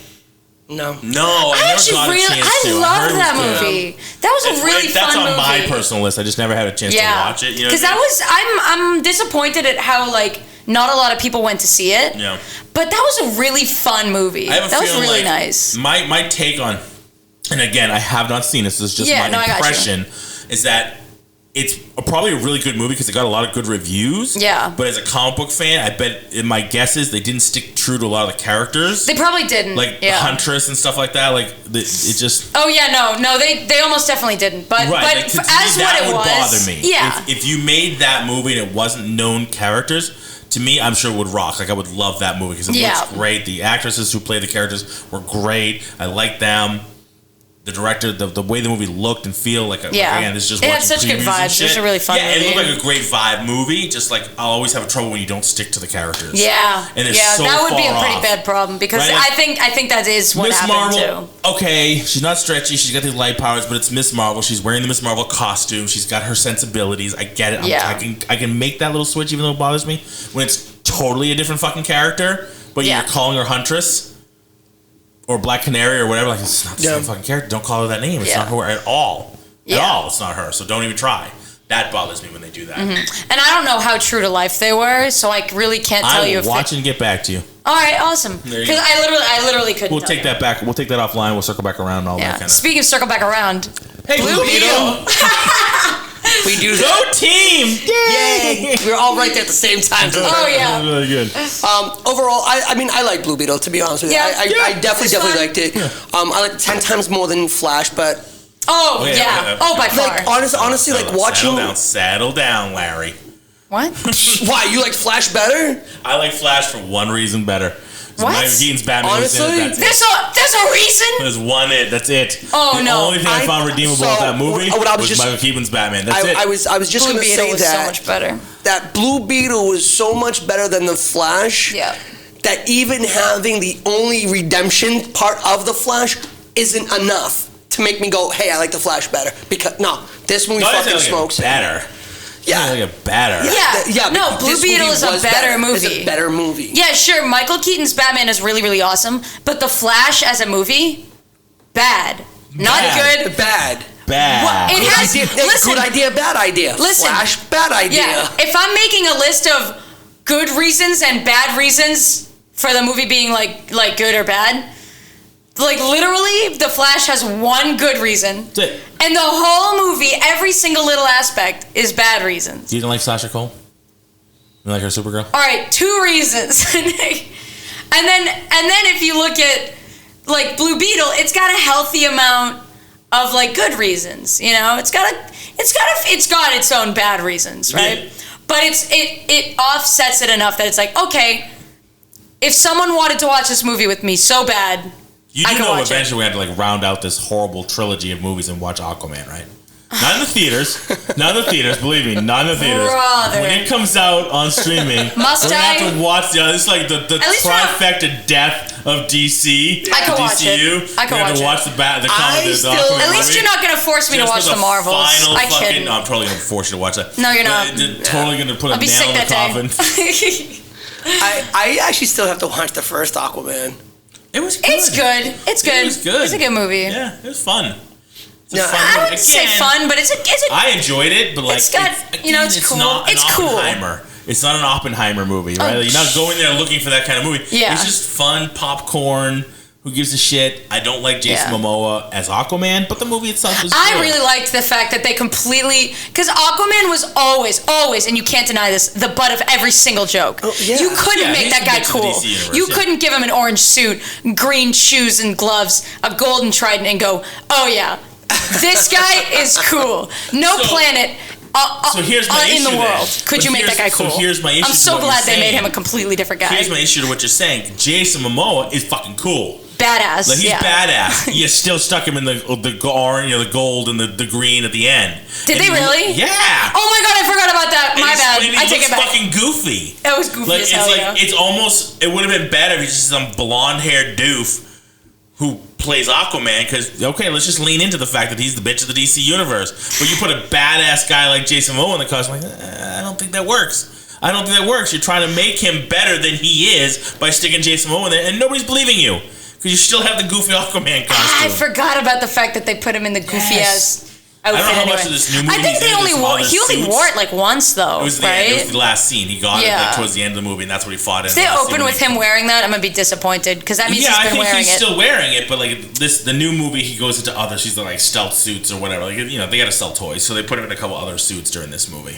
No. No, I never got a chance to. I loved heard that it was good. movie. That was a really That's fun on movie. my personal list. I just never had a chance to watch it. You know, Because I'm disappointed at how like not a lot of people went to see it. Yeah. But that was a really fun movie. I have a That was feeling really like nice. My take on, and again, I have not seen this. This is just my I got you. impression. Is that it's probably a really good movie because it got a lot of good reviews. Yeah. But as a comic book fan, I bet my guess is they didn't stick true to a lot of the characters. They probably didn't. Like Huntress and stuff like that. Like it just. Oh yeah, no, they almost definitely didn't. But Right, like, to as me, what that it would was, bother me. yeah. If you made that movie and it wasn't known characters, to me, I'm sure it would rock. Like I would love that movie because it looks great. The actresses who play the characters were great. I like them. the director, the way the movie looked and feel like again, it's just it had watching such good vibes. It was a really fun movie. Yeah, it looked like a great vibe movie. Just like I'll always have trouble when you don't stick to the characters. Yeah, and so that would be a pretty bad problem because right? I think that is what Miss happened Marvel, too. Okay, she's not stretchy. She's got these light powers, but it's Miss Marvel. She's wearing the Miss Marvel costume. She's got her sensibilities. I get it. I can make that little switch even though it bothers me when it's totally a different fucking character. But you're calling her Huntress. Or Black Canary or whatever, like it's not the same fucking character. Don't call her that name. It's not her at all. At all, it's not her. So don't even try. That bothers me when they do that. Mm-hmm. And I don't know how true to life they were, so I really can't tell you. I will watch and get back to you. All right, awesome. Because I literally couldn't. We'll take that back. We'll take that offline. We'll circle back around and all that kind of. Speaking of circle back around, hey, Blue Beetle. We do that. Go team! Yay! We're all right there at the same time. Oh yeah, really good. Overall, I mean, I like Blue Beetle. To be honest with you, I definitely liked it. I liked it 10 times more than Flash, but by far. Like honestly, like watching. Settle down, Larry. What? Why you like Flash better? I like Flash for one reason better. What? Michael Keaton's Batman. Honestly, was in it, there's a reason. There's one. That's it. Oh the only thing I found redeemable about that movie was Michael Keaton's Batman. That's it. I was just going to say was so much better. That Blue Beetle was so much better than the Flash. Yeah. That even having the only redemption part of the Flash isn't enough to make me go, hey, I like the Flash better. Because this movie fucking smokes. Better. Yeah, like a better. Yeah. No, Blue Beetle is a better movie. It's a better movie. Yeah, sure. Michael Keaton's Batman is really, really awesome, but The Flash as a movie, bad. Not good. Bad. Bad. It has. Listen, good idea, bad idea. Listen, Flash, bad idea. Yeah. If I'm making a list of good reasons and bad reasons for the movie being like good or bad, like literally, The Flash has one good reason. And the whole movie, every single little aspect is bad reasons. You don't like Sasha Cole? You like her Supergirl? All right, 2 reasons. and then if you look at like Blue Beetle, it's got a healthy amount of like good reasons. You know, it's got its own bad reasons, right? Yeah. But it offsets it enough that it's like, okay, if someone wanted to watch this movie with me so bad. You do know eventually we had to like round out this horrible trilogy of movies and watch Aquaman, right? Not in the theaters. Believe me, not in the theaters. Brother. When it comes out on streaming, we're gonna have to watch it's like the trifecta death of DC. I can watch it. I can watch it. Watch the Aquaman. At least you're not gonna force me to watch the Marvels. I kid. No, I'm totally gonna force you to watch that. No, you're not. Totally gonna put a nail in the coffin. I actually still have to watch the first Aquaman. It was good. It's good. It was good. It's a good movie. Yeah, it was fun. I wouldn't say fun, but it's a. I enjoyed it, but like it's got it's cool. It's Oppenheimer. It's not an Oppenheimer movie, right? You're not going there looking for that kind of movie. Yeah. It's just fun popcorn. Who gives a shit? I don't like Jason Momoa as Aquaman, but the movie itself was good. I really liked the fact that they completely... Because Aquaman was always, and you can't deny this, the butt of every single joke. Oh, yeah. You couldn't make that guy cool. You couldn't give him an orange suit, green shoes and gloves, a golden trident, and go, oh yeah, this guy is cool. No planet... so here's my issue in the world. Could you make that guy cool? So here's my issue. I'm so glad they made him a completely different guy. Here's my issue to what you're saying. Jason Momoa is fucking cool. Badass. Like he's badass. You still stuck him in the orange, the gold and the green at the end. Did they really? Yeah. Oh my god, I forgot about that. My bad. I take it back. Fucking goofy. It was goofy as hell. It's almost. It would have been better if he's just some blonde-haired doof who plays Aquaman, because, okay, let's just lean into the fact that he's the bitch of the DC universe. But you put a badass guy like Jason Momoa in the costume, I don't think that works. You're trying to make him better than he is by sticking Jason Momoa in there, and nobody's believing you. Because you still have the goofy Aquaman costume. I forgot about the fact that they put him in the goofy-ass outfit. I don't know how much of this new movie I think he only wore it like once, though, it was right? It was the last scene. He got it like, towards the end of the movie, and that's what he fought in. If they open with him wearing that, I'm going to be disappointed, because that means he's been wearing it. Yeah, I think he's still wearing it, but like the new movie, he goes into other, she's like stealth suits or whatever. Like, they got to sell toys, so they put him in a couple other suits during this movie.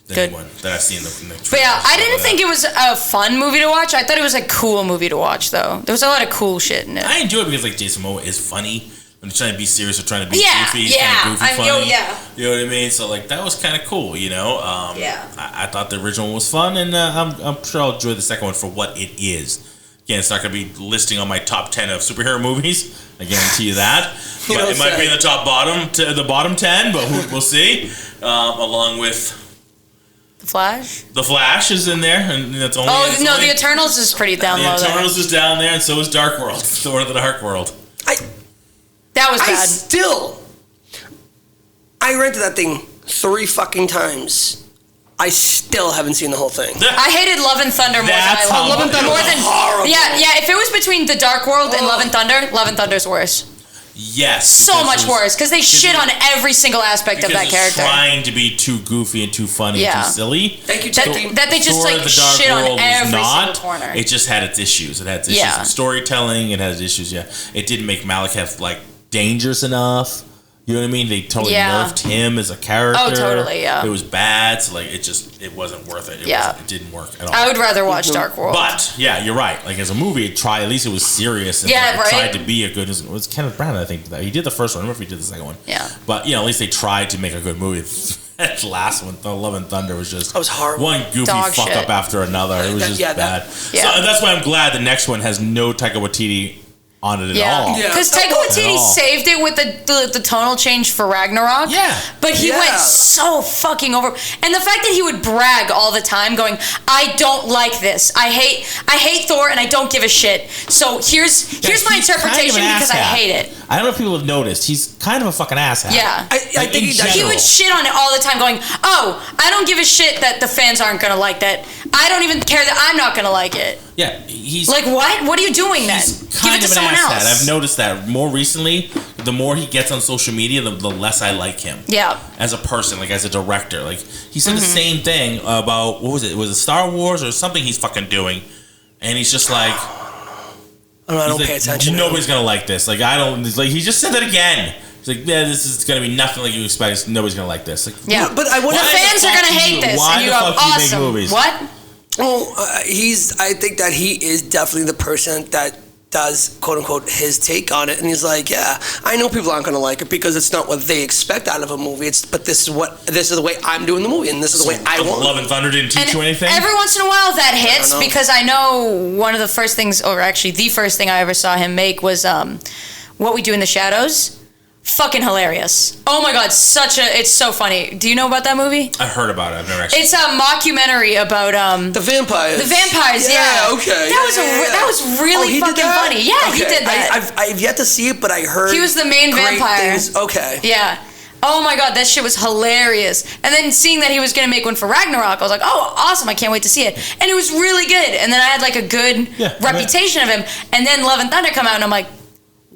The new one that I've seen in the But yeah, I didn't think it was a fun movie to watch. I thought it was a cool movie to watch, though. There was a lot of cool shit in it. I enjoy it because like Jason Momoa is funny. When he's trying to be serious or trying to be goofy, he's kind of goofy funny. You know what I mean? So like that was kind of cool, I thought the original one was fun, and I'm sure I'll enjoy the second one for what it is. Again, it's not going to be listing on my top 10 of superhero movies. I guarantee you that. But it might be in the bottom 10, but we'll see. Along with The Flash. The Flash is in there, and that's only. The Eternals is pretty down low. The Eternals is down there, and so is Dark World. Thor: The Dark World. That was bad. I rented that thing 3 fucking times. I still haven't seen the whole thing. I hated Love and Thunder more than I loved Love and Thunder was horrible. Yeah. If it was between The Dark World and Love and Thunder's worse. Yes. So much worse because they shit on every single aspect of that character. Trying to be too goofy and too funny and too silly. Thank you, that they just shit on every single corner. It just had its issues. It had its issues in storytelling. It has issues. Yeah, it didn't make Malekith dangerous enough. You know what I mean? They totally nerfed him as a character. Oh, totally, yeah. It was bad, so it wasn't worth it. It didn't work at all. I would rather watch Dark World. But, yeah, you're right. As a movie, at least it was serious. And it tried to be a good... It was Kenneth Branagh, I think. He did the first one. I don't know if he did the second one. Yeah. But, at least they tried to make a good movie. That last one, Love and Thunder, was just... That was horrible. One goofy fuck-up after another. It was just bad. So that's why I'm glad the next one has no Taika Waititi on it at all. Because Taika Waititi saved it with the tonal change for Ragnarok. Yeah. But he went so fucking over. And the fact that he would brag all the time going, I don't like this. I hate Thor and I don't give a shit. So here's my interpretation because I hate it. I don't know if people have noticed. He's kind of a fucking asshat. Yeah. I think he would shit on it all the time going, I don't give a shit that the fans aren't going to like that. I don't even care that I'm not going to like it. Yeah, he's... what? What are you doing then? Give it to someone else. I've noticed that more recently. The more he gets on social media, the less I like him. Yeah. As a person, as a director. He said the same thing about, what was it? Was it Star Wars or something he's fucking doing? And he's just like... I don't pay attention. Nobody's going to like this. He just said that again. He's like, yeah, this is going to be nothing like you expect. Nobody's going to like this. Yeah. But the fans are going to hate this. Why the fuck do you make movies? What? Well, I think that he is definitely the person that does, quote unquote, his take on it. And he's like, yeah, I know people aren't going to like it because it's not what they expect out of a movie. But this is the way I'm doing the movie, and this is the way I want. Love and Thunder didn't teach you anything? Every once in a while that hits because I know one of the first things, or actually the first thing I ever saw him make was What We Do in the Shadows. Fucking hilarious. Oh my god, it's so funny. Do you know about that movie? I heard about it. I've never actually. It's a mockumentary about the vampires. The vampires, yeah. Okay. That was really fucking funny. Yeah, okay. He did that. I've yet to see it, but I heard he was the main vampire. Things. Okay. Yeah. Oh my god, that shit was hilarious. And then seeing that he was gonna make one for Ragnarok, I was like, oh, awesome! I can't wait to see it. And it was really good. And then I had a good reputation of him. And then Love and Thunder come out, and I'm like,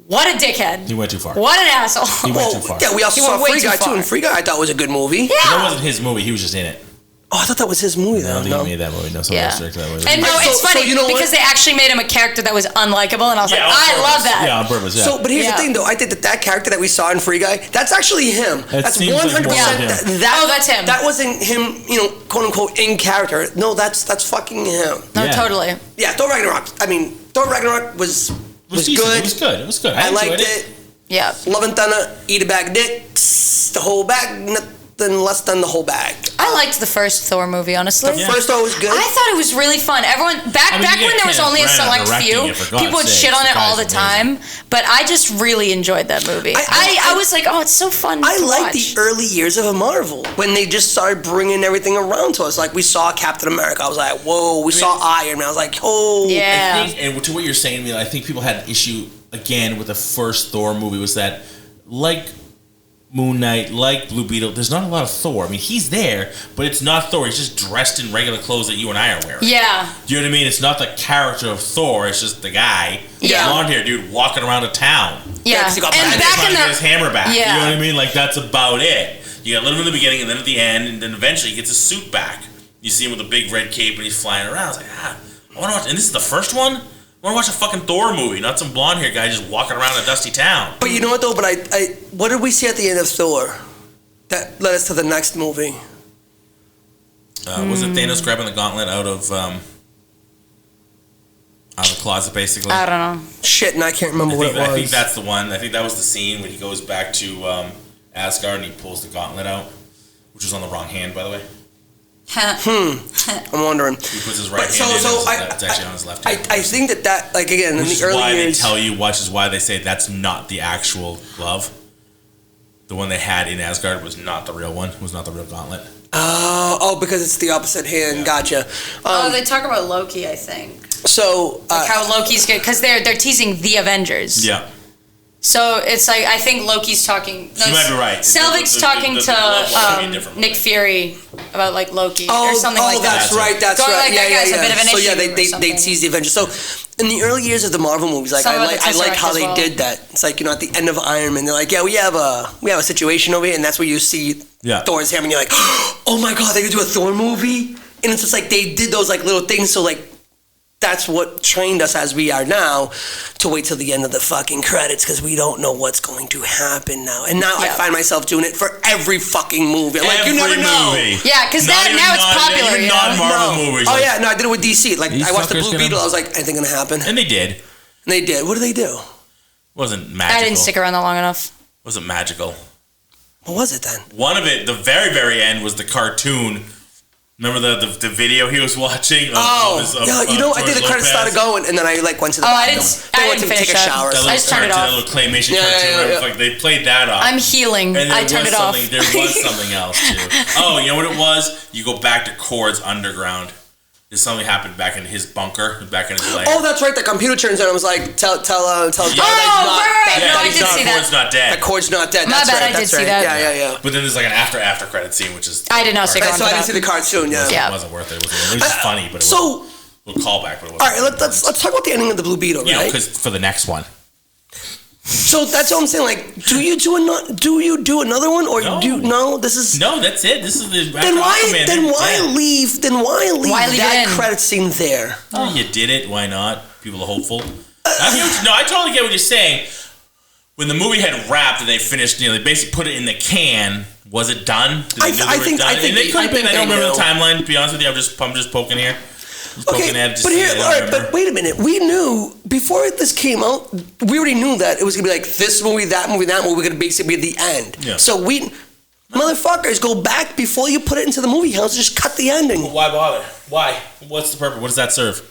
what a dickhead. He went too far. What an asshole. He went too far. Yeah, we also saw Free Guy, too. And Free Guy, I thought, was a good movie. Yeah. That wasn't his movie. He was just in it. Oh, I thought that was his movie, though. I don't think he made that movie. No, someone else directed that movie. And no, it's funny because they actually made him a character that was unlikable, and I was like, I love that. Yeah, on purpose, yeah. But here's the thing, though. I think that character that we saw in Free Guy, that's actually him. That's 100% that's him. That wasn't him, quote unquote, in character. No, that's fucking him. No, totally. Yeah, Thor Ragnarok. Thor Ragnarok was good. It was good. I liked it. Yeah. Love and Thunder, eat a bag dicks, the whole bag, nothing less than the whole bag. I liked the first Thor movie, honestly. The first Thor was good. I thought it was really fun. Everyone back when there was only a select few, people would shit on it all the time. But I just really enjoyed that movie. I was like, oh, it's so fun. I like the early years of Marvel when they just started bringing everything around to us. We saw Captain America. I was like, whoa. We saw Iron Man. I was like, oh. Yeah. And to what you're saying, I think people had an issue again with the first Thor movie was that, Moon Knight, Blue Beetle, there's not a lot of Thor. He's there, but it's not Thor. He's just dressed in regular clothes that you and I are wearing. Yeah. Do you know what I mean? It's not the character of Thor. It's just the guy, blonde hair dude, walking around a town. Yeah. And back in his hammer back. Yeah. You know what I mean? That's about it. You got a little bit in the beginning, and then at the end, and then eventually he gets his suit back. You see him with a big red cape, and he's flying around. I was like, I want to watch. And this is the first one. I want to watch a fucking Thor movie, not some blonde hair guy just walking around a dusty town. But you know what, though? But what did we see at the end of Thor that led us to the next movie? Was it Thanos grabbing the gauntlet out of the closet, basically? I don't know. Shit, and I can't remember what it was. I think that's the one. I think that was the scene when he goes back to Asgard and he pulls the gauntlet out, which was on the wrong hand, by the way. I'm wondering. He puts his right hand in, it's actually on his left hand. I think that like again in the early years, which is why they say that's not the actual glove. The one they had in Asgard was not the real one. Was not the real gauntlet. Oh, because it's the opposite hand. Yeah. Gotcha. They talk about Loki, I think. So like how Loki's good because they're teasing the Avengers. Yeah. So it's like I think Loki's talking. No, you might be right. Selvig's talking to Nick Fury about like Loki or something like that. That's right. That's right. Like, that guy's a bit of an issue. So they tease the Avengers. So in the early years of the Marvel movies, like I like how they did that. It's like at the end of Iron Man, they're like, yeah, we have a situation over here, and that's where you see Thor's hammer, and you're like, oh my god, they're gonna do a Thor movie, and it's just like they did those like little things. So like. That's what trained us as we are now to wait till the end of the fucking credits because we don't know what's going to happen now. And now I find myself doing it for every fucking movie. I'm like, you never know. Yeah, because now it's popular. Even non-Marvel movies. Oh, yeah. No, I did it with DC. Like, I watched the Blue Beetle. I was like, anything going to happen? And they did. And they did. What did they do? Wasn't magical. I didn't stick around that long enough. Wasn't magical. What was it then? One of it, the very, very end, was the cartoon. Remember the video he was watching? I think the credits started going, and then I like went to the bathroom. I didn't finish take a shower. I just turned it off. That little claymation cartoon. Like they played that off. I'm healing. And I turned it off. There was something else too. Oh, you know what it was? You go back to Cord's underground. There's something happened back in his bunker, back in his lair. Oh, that's right. The computer turns on. I was like, tell right. No, I did see that. Cord's not dead. That Cord's not dead. My bad. I did see that. Yeah. But then there's like an after credit scene, which is I did not stick around. So I didn't see the cartoon. Yeah. It wasn't worth it. It was just funny, but it was a little callback. But it wasn't. All right, let's talk about the ending of the Blue Beetle. You know, because for the next one. So that's what I'm saying. Like, do you do another one, or This is that's it. This is the. Then why leave that credit scene there? Oh, you did it. Why not? People are hopeful. I totally get what you're saying. When the movie had wrapped and they finished, they basically put it in the can. Was it done? I think it could have been. I don't remember the timeline. To be honest with you, I'm just poking here. But wait a minute. We knew before this came out. We already knew that it was gonna be like this movie, that movie, that movie. We're gonna basically be at the end. Yeah. So motherfuckers, go back before you put it into the movie house. Just cut the ending. Well, why bother? Why? What's the purpose? What does that serve?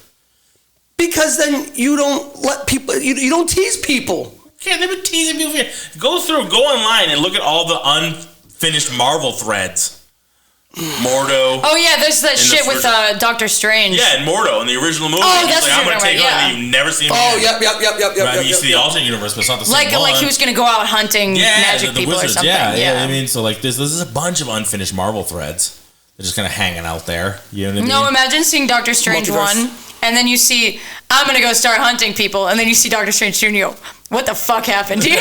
Because then you don't let people. You don't tease people. Yeah, they've been teasing people. Go online and look at all the unfinished Marvel threads. Mordo. Oh yeah, there's that shit with Doctor Strange. Yeah, and Mordo in the original movie. Oh, that's like, I'm gonna take on you've never seen. Oh, yep. Right, you see the alternate universe, but it's not the same one. Like he was gonna go out hunting magic people wizards, or something. Yeah. I mean, so like this is a bunch of unfinished Marvel threads. They're just kind of hanging out there. You know what I mean? No, imagine seeing Doctor Strange 1, and then you see I'm gonna go start hunting people, and then you see Doctor Strange 2, and you go, what the fuck happened here?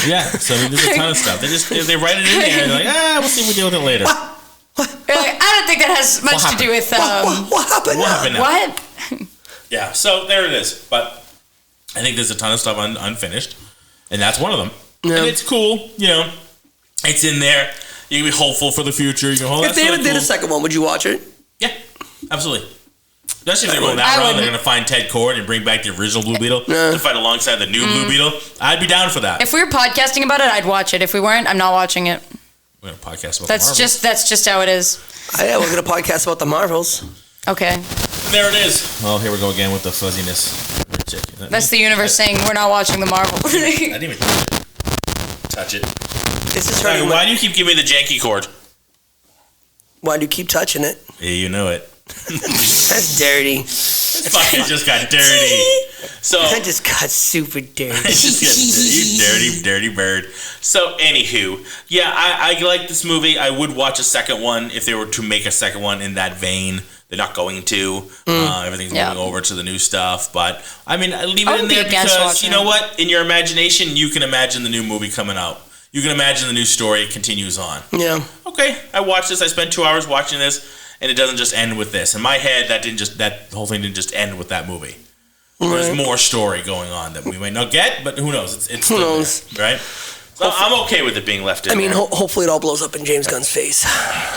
Yeah, so I mean, there's a ton of stuff. They write it in there, and they're like, we'll see if we deal with it later. You're like, I don't think that has much to do with what happened. What happened now? What? Yeah, so there it is. But I think there's a ton of stuff unfinished, and that's one of them. Yeah. And it's cool, it's in there. You can be hopeful for the future. If they ever did a second one, would you watch it? Yeah, absolutely. Especially if they're going that route, they're going to find Ted Cord and bring back the original Blue Beetle to fight alongside the new Blue Beetle. I'd be down for that. If we were podcasting about it, I'd watch it. If we weren't, I'm not watching it. We're going to podcast about that's just how it is. Yeah, we're going to podcast about the Marvels. Okay. And there it is. Well, here we go again with the fuzziness. That's the universe saying we're not watching the Marvels. I didn't even touch it. This is hurting. Why do you keep giving me the janky cord? Why do you keep touching it? Yeah, you know it. That's dirty. Fucking just got dirty. So I just got super dirty. You dirty bird. So anywho, yeah, I like this movie. I would watch a second one if they were to make a second one in that vein. They're not going to. Everything's moving over to the new stuff. But I mean, leave it in there because you know what? In your imagination, you can imagine the new movie coming out. You can imagine the new story continues on. Yeah. Okay, I watched this. I spent 2 hours watching this. And it doesn't just end with this. In my head, that whole thing didn't just end with that movie. Right. There's more story going on that we might not get, but who knows? It's who knows, there, right? So I'm okay with it being left in. I mean, there. hopefully it all blows up in James Gunn's face.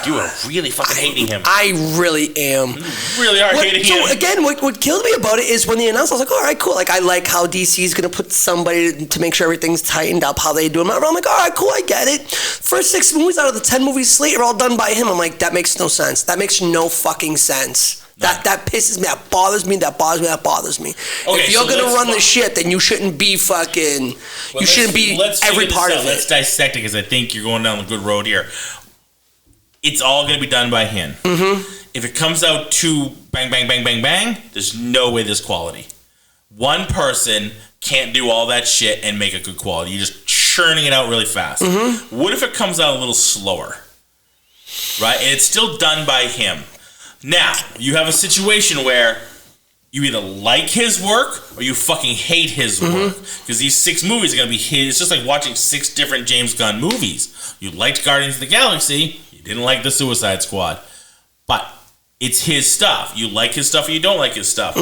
You are really fucking hating him. I really am. You really are hating him. So again, what killed me about it is when they announced, I was like, all right, cool. Like, I like how DC is going to put somebody to make sure everything's tightened up, how they do them. I'm like, all right, cool, I get it. First 6 movies out of the 10 movies slate are all done by him. I'm like, that makes no sense. That makes no fucking sense. That pisses me. That bothers me. That bothers me. Okay, if you're gonna run the shit, then you shouldn't be fucking. You shouldn't be every part of it. Let's dissect it because I think you're going down a good road here. It's all gonna be done by him. Mm-hmm. If it comes out too bang, bang, bang, bang, bang, there's no way there's quality. One person can't do all that shit and make a good quality. You're just churning it out really fast. Mm-hmm. What if it comes out a little slower? Right, and it's still done by him. Now, you have a situation where you either like his work or you fucking hate his work. Because these 6 movies are going to be his. It's just like watching 6 different James Gunn movies. You liked Guardians of the Galaxy. You didn't like The Suicide Squad. But it's his stuff. You like his stuff or you don't like his stuff.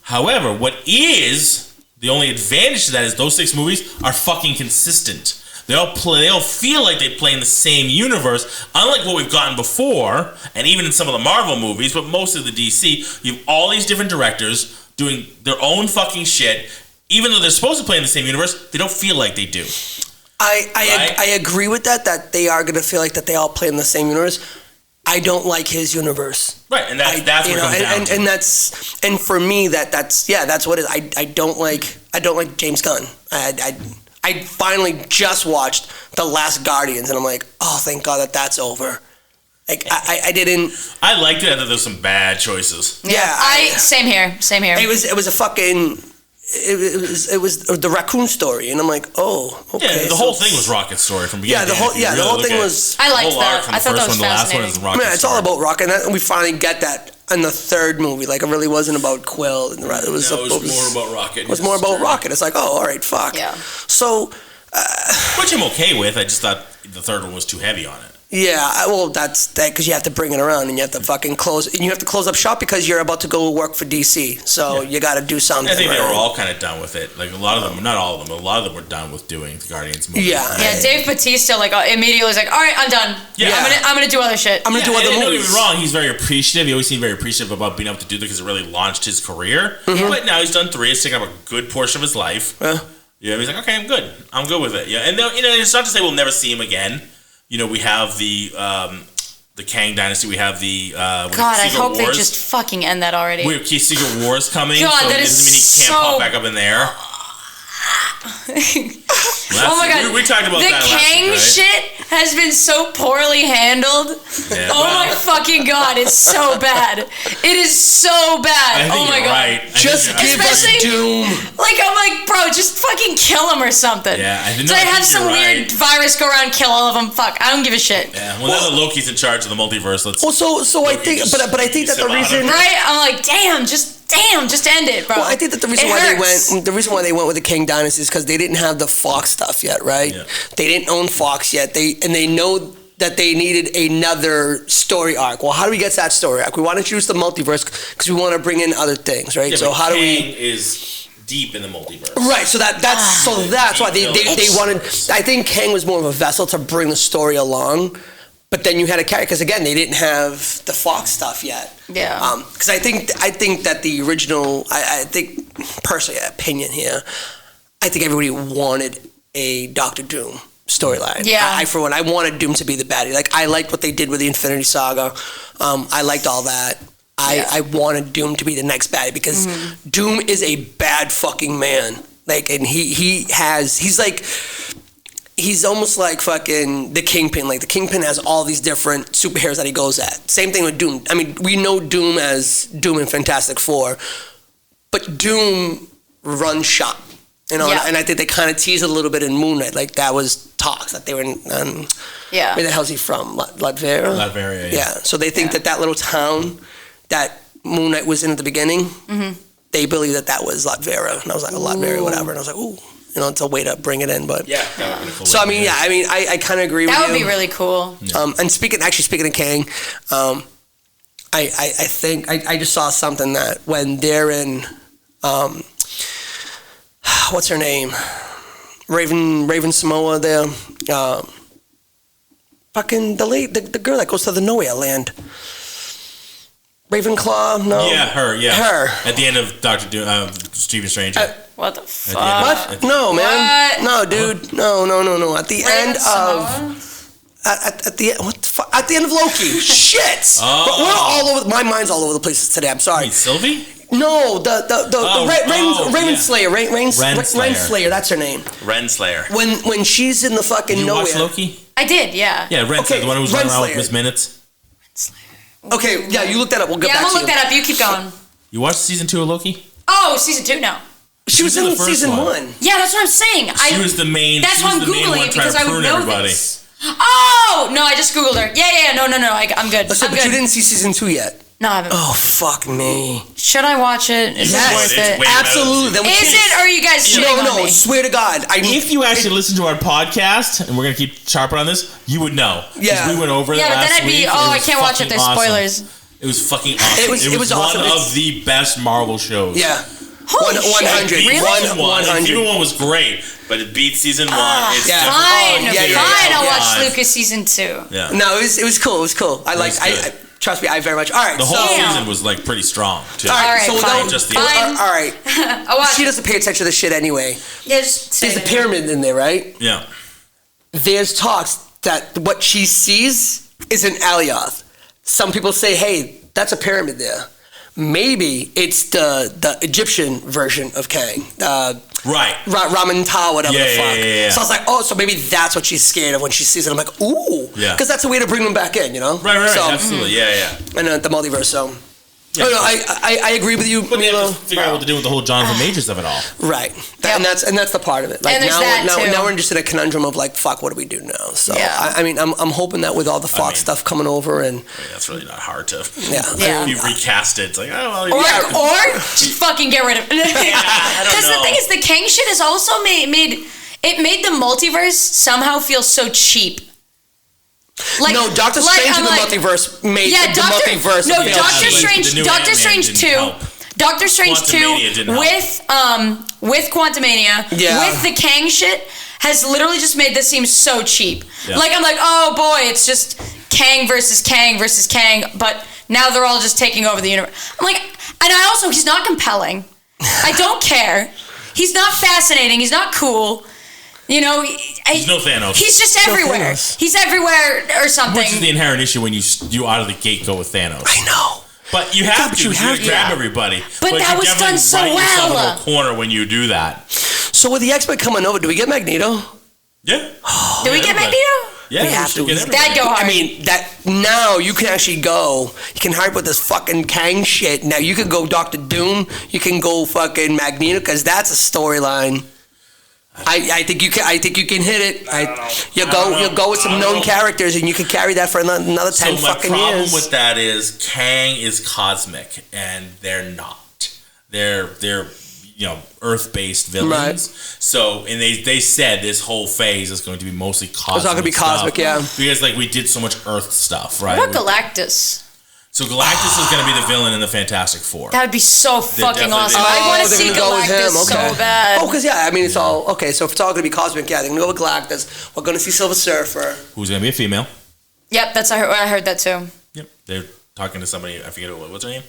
However, what is the only advantage to that is those 6 movies are fucking consistent. They all feel like they play in the same universe, unlike what we've gotten before, and even in some of the Marvel movies, but most of the DC, you have all these different directors doing their own fucking shit. Even though they're supposed to play in the same universe, they don't feel like they do. I agree with that they are going to feel like that they all play in the same universe. I don't like his universe. Right, and that's what it comes down to. And for me, that's what it is. I don't like James Gunn. I finally just watched The Last Guardians, and I'm like, oh, thank God that's over. Like, I didn't... I liked it. I thought there was some bad choices. Yeah. Same here. It was a fucking... It was the raccoon story, and I'm like, oh, okay. Yeah, the whole thing was Rocket's story from beginning to end. The whole thing was... I liked that. I thought that was fascinating. Yeah, it's all about Rocket, and we finally get that in the 3rd movie. Like, it really wasn't about Quill. It was more about Rocket. It was more about Rocket. It's like, oh, all right, fuck. Yeah. So... which I'm okay with. I just thought the 3rd one was too heavy on it. Yeah, well, that's that because you have to bring it around and you have to fucking close up shop because you're about to go work for DC. So you got to do something. I think they were all kind of done with it. Like a lot of them, not all of them, but a lot of them were done with doing the Guardians movie. Yeah, Dave Bautista immediately was like, all right, I'm done. Yeah, I'm gonna do other shit. I'm gonna do other movies. Don't get me wrong, he's very appreciative. He always seemed very appreciative about being able to do that because it really launched his career. Mm-hmm. But now he's done 3. It's taken up a good portion of his life. Yeah, he's like, okay, I'm good with it. Yeah, and it's not to say we'll never see him again. We have the Kang Dynasty. We have the God, I hope they just fucking end that already. We have Secret Wars coming. God, so that it doesn't mean he can't pop back up in there. Oh my God, we talked about that last week, Kang right? shit has been so poorly handled. Yeah, my fucking God, it's so bad. It is so bad. I think my you're God. right. Just give us Doom. I'm like, bro, just fucking kill him or something. Yeah, I think have some weird virus go around, kill all of them. Fuck, I don't give a shit. Yeah, well, now that Loki's in charge of the multiverse, let's. Well, so I think, but I think that the reason, right? I'm like, just end it, bro. Well, I think that the reason why they went with the King Dynasty is because they didn't have the Fox stuff yet, right? Yeah. They didn't own Fox yet. They know that they needed another story arc. Well, how do we get to that story arc? We want to introduce the multiverse because we want to bring in other things, right? Yeah, so how do we? Kang is deep in the multiverse, right? So that's why they wanted. I think Kang was more of a vessel to bring the story along. But then you had a character because again they didn't have the Fox stuff yet. Yeah. Because I think that the original. I think personally, opinion here. I think everybody wanted a Doctor Doom storyline. Yeah. I for one, I wanted Doom to be the baddie. Like I liked what they did with the Infinity Saga. I liked all that. I wanted Doom to be the next baddie because Doom is a bad fucking man. Like, and he's almost like fucking the Kingpin. Like, the Kingpin has all these different superheroes that he goes at. Same thing with Doom. I mean, we know Doom as Doom in Fantastic Four, but Doom runs shop. And I think they kind of teased it a little bit in Moon Knight. Like, that was talks that they were in. Where the hell's he from? Latveria? Latveria, yeah. So they think that little town that Moon Knight was in at the beginning, they believe that was Latveria. And I was like, Latveria, whatever. And I was like, ooh. It's a way to bring it in, but that would be cool. So I kind of agree with you. That would be really cool. Yeah. And speaking of Kang, I think I just saw something that when they're in, what's her name, Raven Samoa there. Fucking the girl that goes to the nowhere land. Ravenclaw, no. Yeah, her. Her. At the end of Stephen Strange. What the fuck? What? No, man. No, dude. No. At the end of. At the what the fuck? At the end of Loki. Shit. But we're all over. My mind's all over the place today. I'm sorry. Wait, Sylvie? No, the Renslayer. Renslayer. That's her name. Renslayer. When she's in the fucking Did you nowhere. watch Loki? I did, yeah. Yeah, Renslayer. Okay, The one who was running around with Renslayer. Miss Minutes. Okay, yeah, you look that up. We'll get Yeah, back I'm to gonna look that up. You keep going. You watched season 2 of Loki? Oh, season 2 now. She was in in the first season one. 1. Yeah, that's what I'm saying. She was the main. That's she why was I'm the main googling one it trying because to I would prune know everybody. this. Oh no, I just googled her. Yeah. No. I'm good. Listen, I'm but you good. didn't see season 2 yet. No, I haven't. Oh, fuck me. Should I watch it? Is Yes. it worth It's it? way better Absolutely. than Then we Is can't- it? Or are you guys shitting on No, me? swear to God. If you actually listen to our podcast, and we're gonna keep sharping on this, you would know. 'Cause Yeah. we went over Yeah, that but then last I'd be. week, and Oh, it I was can't watch it. fucking There's awesome. spoilers. It was fucking awesome. It was awesome. one It's- of the best Marvel shows. Yeah. Holy shit. 100. Really? Season 100. Season 1 was great, but it beat season 1. It's yeah. different. Fine, yeah. I'll Yeah. watch Lucas season 2. Yeah. No, it was cool. It was cool. I like. good. Trust me, I very much. All right. The whole so, season was like pretty strong too. All right. Alright, So fine. Just the Fine. all right. I'll watch She it. doesn't pay attention to this shit anyway. Yeah, just say There's a it. pyramid in there, right? Yeah. There's talks that what she sees is an Alioth. Some people say, hey, that's a pyramid there. Maybe it's the Egyptian version of Kang. Right. Ramen Ta, whatever Yeah, the fuck. yeah. So I was like, oh, so maybe that's what she's scared of when she sees it. I'm like, ooh. Yeah. Because that's a way to bring them back in, you know? Right. So, Absolutely. Yeah. And the multiverse, so. Yeah. No, I agree with you. But they have Milo. to figure out what to do with the whole Jonathan Majors of it all. Right. Yep. And that's the part of it. Like And there's now, that, too. now we're just in a conundrum of like, fuck, what do we do now? So Yeah. I mean, I'm hoping that with all the Fox stuff coming over and I mean, that's really not hard to. yeah. Yeah. If you recast it, it's like, oh well. Or just fucking get rid of it. Because the know. thing is, the Kang shit has also made the multiverse somehow feel so cheap. Like, no, Doctor Strange I'm in the like- multiverse made Yeah, the multiverse. No, available. Doctor Like, Strange. the new Doctor Ant-Man Strange didn't 2. help. Doctor Strange 2 Quantumania didn't with Quantumania, Yeah. with the Kang shit, has literally just made this seem so cheap. Yeah. Like, I'm like, oh boy, it's just Kang versus Kang versus Kang, but now they're all just taking over the universe. I'm like, and I also, he's not compelling. I don't care. He's not fascinating. He's not cool. You know, He's no Thanos. He's just everywhere. Thanos. He's everywhere or something. Which is the inherent issue when you out of the gate go with Thanos. I know. But you have but to. you You have have to grab to. everybody. But that you was definitely done so write yourself well. into a corner when you do that. So with the X-Men coming over, do we get Magneto? Yeah. Do we get everybody. Magneto? Yeah, We have should to. get everybody. That'd go hard. I mean, that now you can actually go. You can hype with this fucking Kang shit. Now you can go Doctor Doom. You can go fucking Magneto because that's a storyline. I think you can. I think you can hit it. You'll go with some known characters, and you can carry that for another 10 So my fucking problem years. with that is Kang is cosmic, and they're not. They're Earth-based villains. Right. So, and they said this whole phase is going to be mostly cosmic. It's not gonna be cosmic, stuff. yeah. Because like we did so much Earth stuff, right? What about Galactus? So Galactus is going to be the villain in the Fantastic Four. That would be so fucking definitely- awesome. Oh, I want to they're see gonna go with Galactus him. Okay. so bad. Oh, because I mean, it's all okay. So if it's all gonna be cosmic, yeah, they're gonna go with Galactus. We're gonna see Silver Surfer. Who's going to be a female? Yep, I heard that too. Yep. They're talking to somebody. I forget what's her name.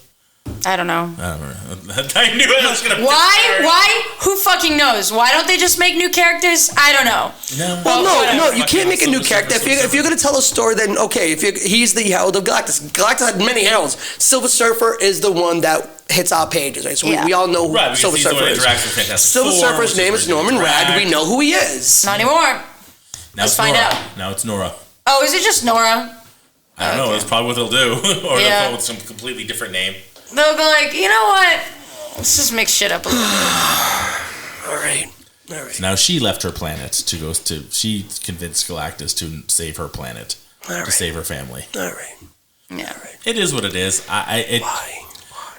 I don't know. I don't know. I knew I was going to. Why? Who fucking knows? Why don't they just make new characters? I don't know. No. Well, no, you Fuck can't yeah, make a new Silver character. Surfer, If you're gonna tell a story, then okay. He's the herald of Galactus. Galactus had many heralds. Silver Surfer is the one that hits our pages, right? So Yeah. we all know who Right, because Silver he's the one Surfer that is. interacts with Fantastic Silver Four, Surfer's which name where is they Norman Rad. interact. We know who he is. Not anymore. Now Let's it's find Nora. out. Now it's Nora. Oh, is it just Nora? I don't know. That's probably what they'll do. Or Yeah. they'll go with some completely different name. They'll be like, you know what? Let's just mix shit up a little bit. All right. So now she left her planet to go to. She convinced Galactus to save her planet, All to right. save her family. All right. Yeah. It is what it is. Why?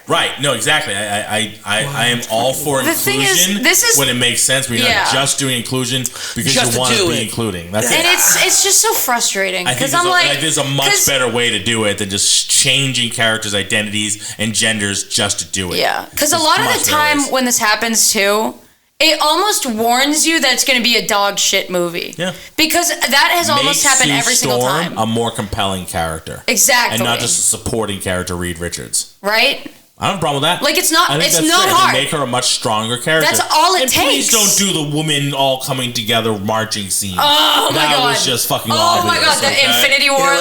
Right. No, exactly. I am all for The thing inclusion is, this is- when it makes sense. We're Yeah. not just doing inclusion because Just you to want to do be it. including. That's And it. it's just so frustrating I think because I'm like, there's a much 'cause- better way to do it than just changing characters' identities and genders just to do it. Yeah, because a There's lot of much the better time ways. when this happens too, it almost warns you that it's going to be a dog shit movie. Yeah. Because that has almost happened Sue every single Storm time. a more compelling character. Exactly. And not just a supporting character, Reed Richards. Right? I don't have a problem with that. Like, it's not I think that's not fair. hard. They make her a much stronger character. That's all it and takes. Please don't do the women all coming together marching scene. Oh my god. That was just fucking Oh obvious. my god, the Infinity War,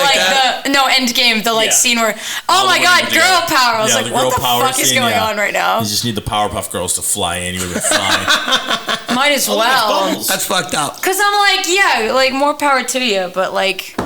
Endgame, the scene where, oh my god, girl power. I was like, what the fuck is going on right now? You just need the Powerpuff Girls to fly in. You would be fine. Might as well. That's fucked up. Because I'm like, yeah, like, more power to you, but like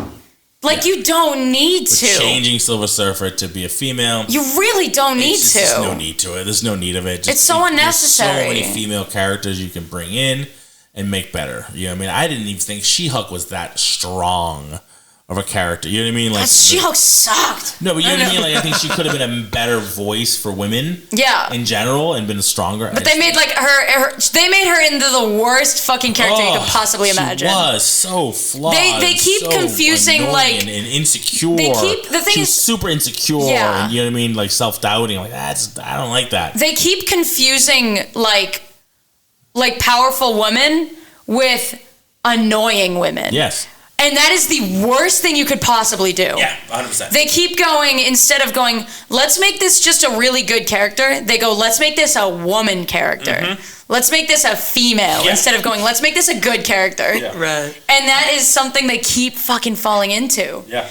you don't need to. Changing Silver Surfer to be a female. You really don't need to. There's no need to it. There's no need of it. It's so unnecessary. There's so many female characters you can bring in and make better. You know what I mean? I didn't even think She-Hulk was that strong of a character. You know what I mean? Like, She-Hulk sucked. No, but you know what I mean? Like, I think she could have been a better voice for women. Yeah. In general, and been stronger. But they made like they made her into the worst fucking character you could possibly imagine. She was so flawed. They keep so confusing like and insecure. The thing She's is super insecure. Yeah. And you know what I mean? Like self-doubting. Like I don't like that. They keep confusing like powerful women with annoying women. Yes. And that is the worst thing you could possibly do. Yeah, 100%. They keep going, instead of going, let's make this just a really good character, they go, let's make this a woman character. Mm-hmm. Let's make this a female, instead of going, let's make this a good character. Yeah. Right. And that is something they keep fucking falling into. Yeah.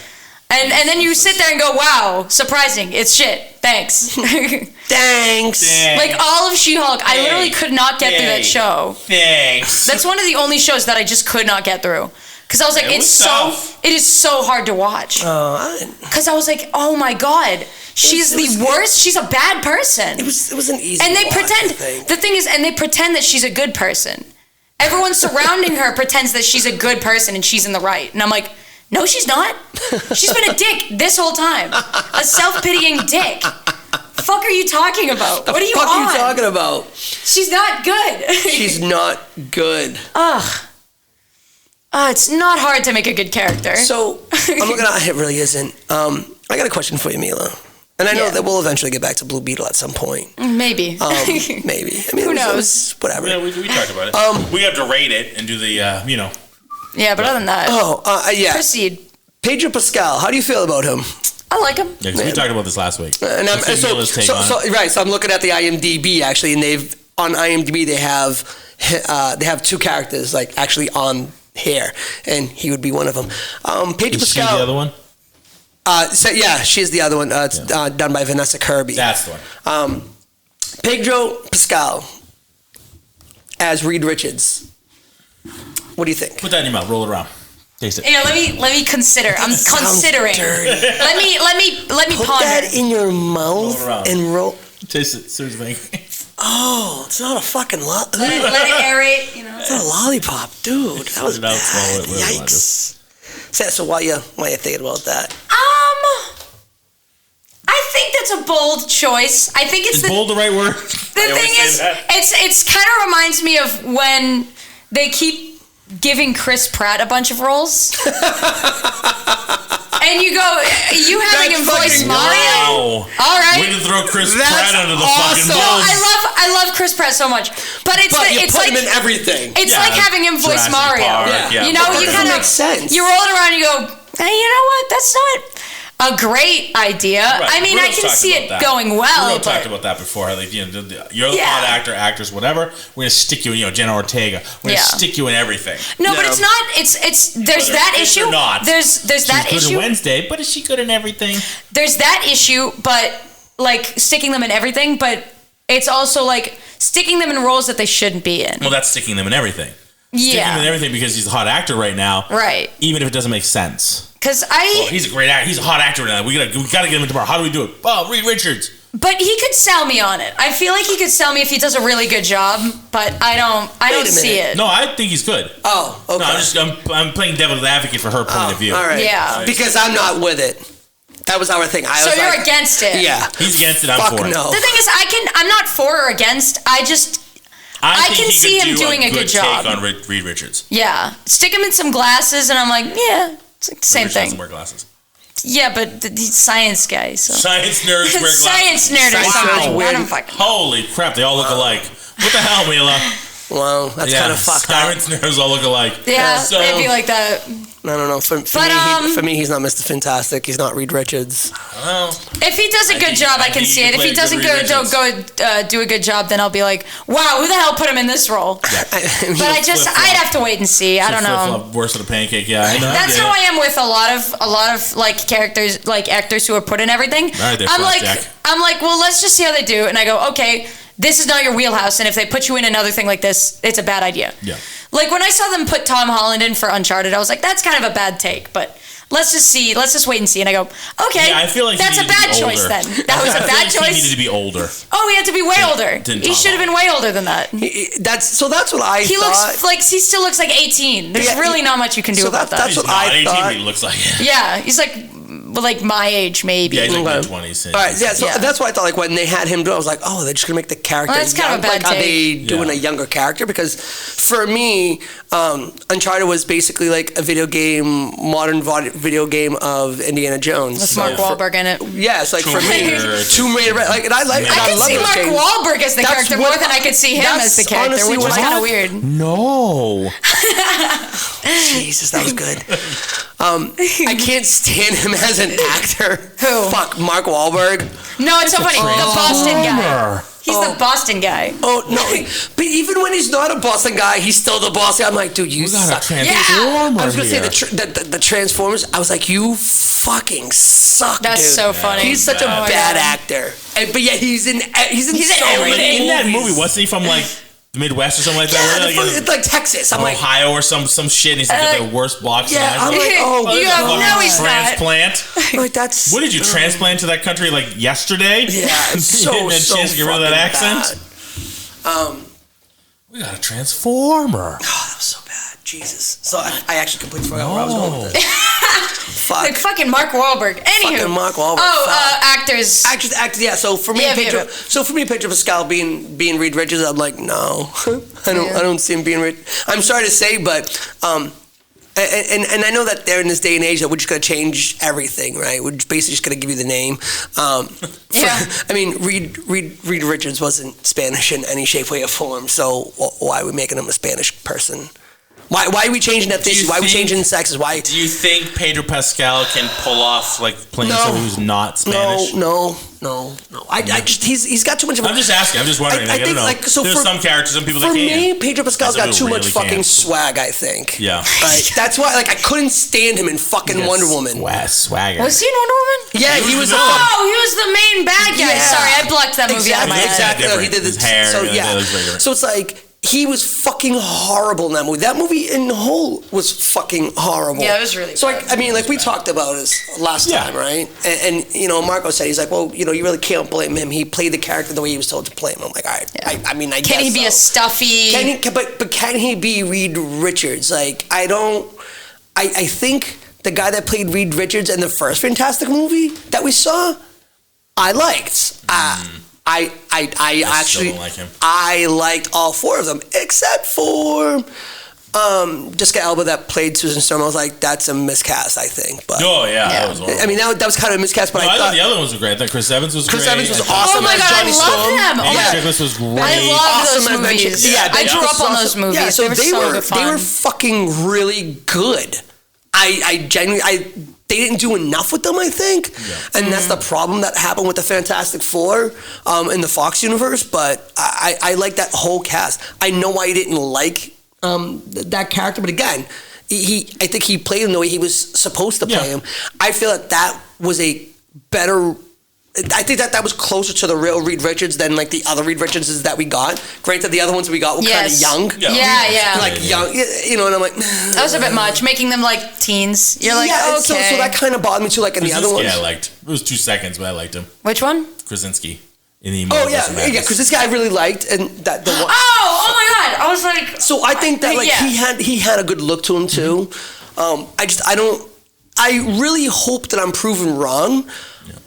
And then you sit there and go, wow, surprising, it's shit, thanks. Thanks. Like, all of She-Hulk, I literally could not get through that show. Thanks. That's one of the only shows that I just could not get through. Because I was like, it is so hard to watch. Because I was like, oh my god, she's the worst. She's a bad person. It was an easy. And they watch, pretend. I think. The thing is, and they pretend that she's a good person. Everyone surrounding her pretends that she's a good person and she's in the right. And I'm like, no, she's not. She's been a dick this whole time. A self-pitying dick. Fuck are you talking about? What are you on? What are you talking about? She's not good. She's not good. Ugh. It's not hard to make a good character. So, I'm looking at it really isn't. I got a question for you, Mila. And I know that we'll eventually get back to Blue Beetle at some point. Maybe. Maybe. I mean, who knows? Whatever. Yeah, we talked about it. We have to rate it and do the, Yeah, but other than that. Yeah. Proceed. Pedro Pascal, how do you feel about him? I like him. Yeah, we talked about this last week. And so I'm looking at the IMDb actually, and on IMDb they have two characters like actually on here, and he would be one of them. Pedro Is she Pascal. the other one? She's the other one. It's done by Vanessa Kirby. That's the one. Pedro Pascal as Reed Richards. What do you think? Put that in your mouth. Roll it around. Taste it. Yeah, let me consider. I'm considering. Dirty. Let me Put ponder. that in your mouth and roll. Taste it. Seriously. Oh, it's not a fucking Let it aerate. It's not a lollipop, dude. That was bad. Yikes. So why you thinking about that? I think that's a bold choice. I think Is bold the right word? The thing is, it's kind of reminds me of when they keep giving Chris Pratt a bunch of roles. And you go, you having him voice Mario? Wow. All right. Way to throw Chris Pratt under the fucking awesome. bus. I love Chris Pratt so much, but it's put like him in everything. It's like having him voice Jurassic Mario. Park, Yeah. You know, That you doesn't kind of make sense. You roll it around and you go, hey, you know what? That's not a great idea. Right. I mean, I can see it going well. We talked about that before. Like, you're the hot actor, actors, whatever. We're gonna stick you in, Jenna Ortega. We're gonna stick you in everything. No, but it's not. It's there's that issue. There's that She's issue. good in Wednesday, but is she good in everything? There's that issue, but like sticking them in everything. But it's also like sticking them in roles that they shouldn't be in. Well, that's sticking them in everything. Sticking him in everything because he's a hot actor right now. Right. Even if it doesn't make sense. Because he's a great actor. He's a hot actor now. We gotta get him in tomorrow. How do we do it? Oh, Reed Richards. But he could sell me on it. I feel like he could sell me if he does a really good job. But I don't see it. No, I think he's good. Oh, okay. No, I'm playing devil's advocate for her point of view. All right. Yeah. Because I'm not with it. That was our thing. So you're against it. Yeah. He's against it. I'm for it. No. The thing is, I'm not for or against. I can see him doing a good job. Take on Reed Richards. Yeah. Stick him in some glasses, and I'm like, yeah, it's like the same thing. Doesn't wear glasses. Yeah, but he's a science guy, so. Science nerds wear glasses. Science nerd or something. I don't fucking know. Holy crap, they all look alike. What the hell, Mila? Wow, that's kind of fucked up. Sirens and Nerves all look alike. Yeah, So- it'd be like that. I don't know. For me, he's not Mr. Fantastic. He's not Reed Richards. Well, If he does a good job, I can see it. If he doesn't do a good job, then I'll be like, wow, who the hell put him in this role? I mean, But I'd have to wait and see. I don't know. flip-flop, worse than a pancake. Yeah, I know. That's how I am with a lot of like characters, like actors who are put in everything. Right there, I'm Flapjack. like, well, let's just see how they do. And I go, okay, this is not your wheelhouse. And if they put you in another thing like this, it's a bad idea. Yeah. Like when I saw them put Tom Holland in for Uncharted, I was like, that's kind of a bad take. But let's just see. Let's just wait and see. And I go, okay, Yeah, I feel like that's he a needed to bad be choice older. then. That was a bad He choice. needed to be older. Oh, he had to be way older. didn't He Tom should have been way older than that. that's what I He thought. looks like he still looks like 18. There's Yeah, really not much you can do so about that. that's He's what not I 18, thought. but he looks like it. Yeah, he's like my age maybe. Yeah, he's like Okay. mid-20s. All right, yeah, so Yeah. that's what I thought. Like when they had him do it, I was like, oh, they're just gonna make the character. Well, that's kind of a young. bad Like, are they take. doing Yeah. a younger character? Because for me, Uncharted was basically like a modern video game of Indiana Jones. With So Mark for- Wahlberg in it. Yeah, it's like for me, Tomb Raider. Tomb Raider, like, and I I could love see those Mark games. Wahlberg as the That's character what- more than I could see him that's as the character, honestly which was what kind I- of weird. No. Jesus, that was good. I can't stand him as an actor. Who? Fuck, Mark Wahlberg. No, it's so funny. The Boston guy. He's the Boston guy. Oh no! But even when he's not a Boston guy, he's still the boss. I'm like, dude, you We got suck. a Transformer I was gonna say here. the Transformers. I was like, you fucking suck. That's dude. so funny. He's such a Oh my bad God. actor, but yet he's in so everything. many In that movies. movie, wasn't he from like the Midwest or something like that? Yeah, Where, it's like Texas. I'm like, Ohio or some shit, and he's got the worst blocks. yeah, and I'm eyes. like, oh, You This is have- a no, he's not. transplant. like that's What did you transplant to that country like yesterday? Yeah, it's so You had a so chance to get rid of that fucking accent. bad. We got a transformer. Oh, that was so bad. Jesus. So I actually completely forgot where I was going with this. Fuck. Like fucking Mark Wahlberg. Anywho. Fucking Mark Wahlberg. Oh, Fuck. actors. Actors, yeah. So for me, Yeah, Pedro. yeah. So for me, Pedro Pascal being Reed Richards, I'm like, no, I don't see him being Reed. I'm sorry to say, but and I know that they're in this day and age that we're just gonna change everything, right? We're just basically just gonna give you the name. Yeah. I mean, Reed Richards wasn't Spanish in any shape, way, or form. So why are we making him a Spanish person? Why are we changing ethnicity? Why are we changing sexes? Why? Do you think Pedro Pascal can pull off like playing No. someone who's not Spanish? No. I just he's got too much of a. I'm just asking. I'm just wondering. I don't know. so There's for, some characters, some people that for can. me, Pedro Pascal's Some got too people much really fucking can't. swag. I think. Yeah. Right. That's why, like, I couldn't stand him in fucking Wonder Woman. Swagger. Was he in Wonder Woman? Yeah, he was. Oh, he was the main bad guy. Yeah. Sorry, I blocked that movie out of my head. Exactly. Different. He did His the hair, So yeah, yeah. that was very different. So it's like he was fucking horrible in that movie. That movie in whole was fucking horrible. Yeah, it was really So bad. I mean, like we talked about this last Yeah. time, right? And you know, Marco said he's like, well, you know, you really can't blame him. He played the character the way he was told to play him. I'm like, all right. Yeah. I mean, I Can guess he be a so. stuffy? But can he be Reed Richards? Like, I think the guy that played Reed Richards in the first Fantastic movie that we saw, I liked. I actually don't like him. I liked all four of them except for Jessica Alba that played Susan Storm. I was like, that's a miscast, I think. But Oh yeah, that was horrible. I mean, that was kind of a miscast. But No, I thought the other ones were great. I thought Chris Evans was Chris great. Evans was I thought awesome. Oh my as God, I Johnny love Storm. them. Oh Andy my- Chiklis was great. I love Awesome those as mentioned. movies. Yeah, I grew up on awesome. those movies. Yeah, so they were so they were fun. fucking really good. I genuinely they didn't do enough with them, I think, and that's the problem that happened with the Fantastic Four in the Fox universe. But I like that whole cast. I know why you didn't like that character, but again, I think he played him the way he was supposed to play him. I feel that was a better. I think that was closer to the real Reed Richards than like the other Reed Richardses that we got. Granted, the other ones we got were kind of Yes. young. Yeah. Like young, you know, and I'm like, That was a bit much, making them like teens. You're like, yeah, okay. so that kind of bothered me too. Like in the other Krasinski ones. I liked. It was 2 seconds, but I liked him. Which one? Krasinski in the Oh yeah, because this guy I really liked, and that the one. Oh my God! I was like, So I think that like yeah. he had a good look to him too. I really hope that I'm proven wrong.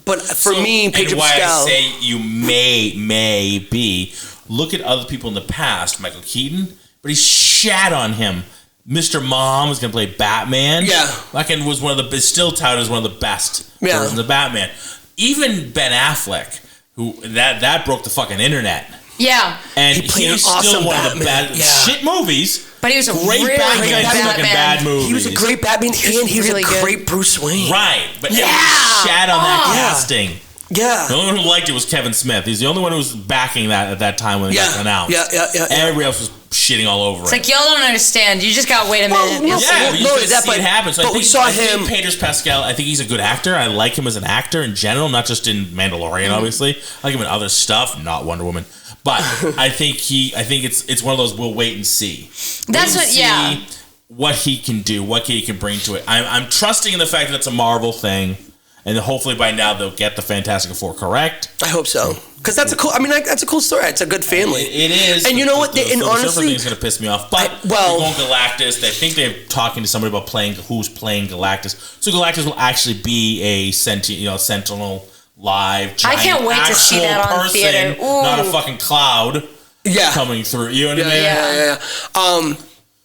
But for me, Pedro and why Pascal. I say you may be, look at other people in the past, Michael Keaton, but he shat on him. Mr. Mom was going to play Batman. Yeah. Fucking was one of the, still touted as one of the best versions of Batman. Even Ben Affleck, who, that broke the fucking internet. Yeah. And He played he's an awesome still one of the Batman. bad Yeah. shit movies. But he was a Great really bad good guy, fucking bad Batman. movies. He was a great Batman, and he was really a good. great Bruce Wayne. Right, but everyone Yeah. shat on that Yeah. casting. Yeah. The only one who liked it was Kevin Smith. He's the only one who was backing that at that time when it got announced. Yeah. Everybody else was shitting all over It's it. like, y'all don't understand. You just gotta wait a Well, minute. no, You'll see. Yeah, but you no, just that- see it happen. So but we saw I think him- Pedro Pascal. I think he's a good actor. I like him as an actor in general, not just in Mandalorian. Obviously, I like him in other stuff, not Wonder Woman. But I think it's one of those. We'll wait and see. That's Wait and what- yeah. see what he can do, what he can bring to it. I'm trusting in the fact that it's a Marvel thing, and hopefully by now they'll get the Fantastic Four correct. I hope so. Because that's a cool. I mean, that's a cool story. It's a good family. It is. And you know what? The And Silver honestly, thing is going to piss me off. But well- they're going Galactus. They think they're talking to somebody about who's playing Galactus. So Galactus will actually be a Sentinel live. I can't wait to see actual that on person, theater. Ooh. not a fucking cloud Yeah. coming through. You know what I mean? Yeah.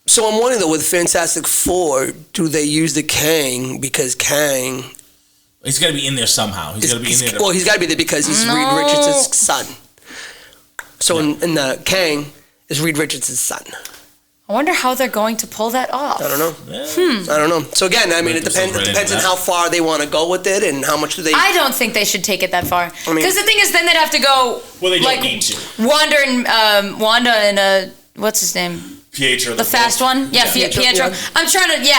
So I'm wondering though, with Fantastic Four, do they use the Kang because Kang? He's got to be in there somehow. He's got to be in there. Well, he's got to be there because he's Reed Richards' son. So in the Kang is Reed Richards' son. I wonder how they're going to pull that off. I don't know. I don't know. So again, I mean, it depends. It depends on how far they want to go with it and how much do they. I don't think they should take it that far. I mean- Because the thing is, then they'd have to go. Well, they don't like, need to. Wanda and what's his name? Pietro. The fast one? Yeah, Pietro. yeah. I'm trying to,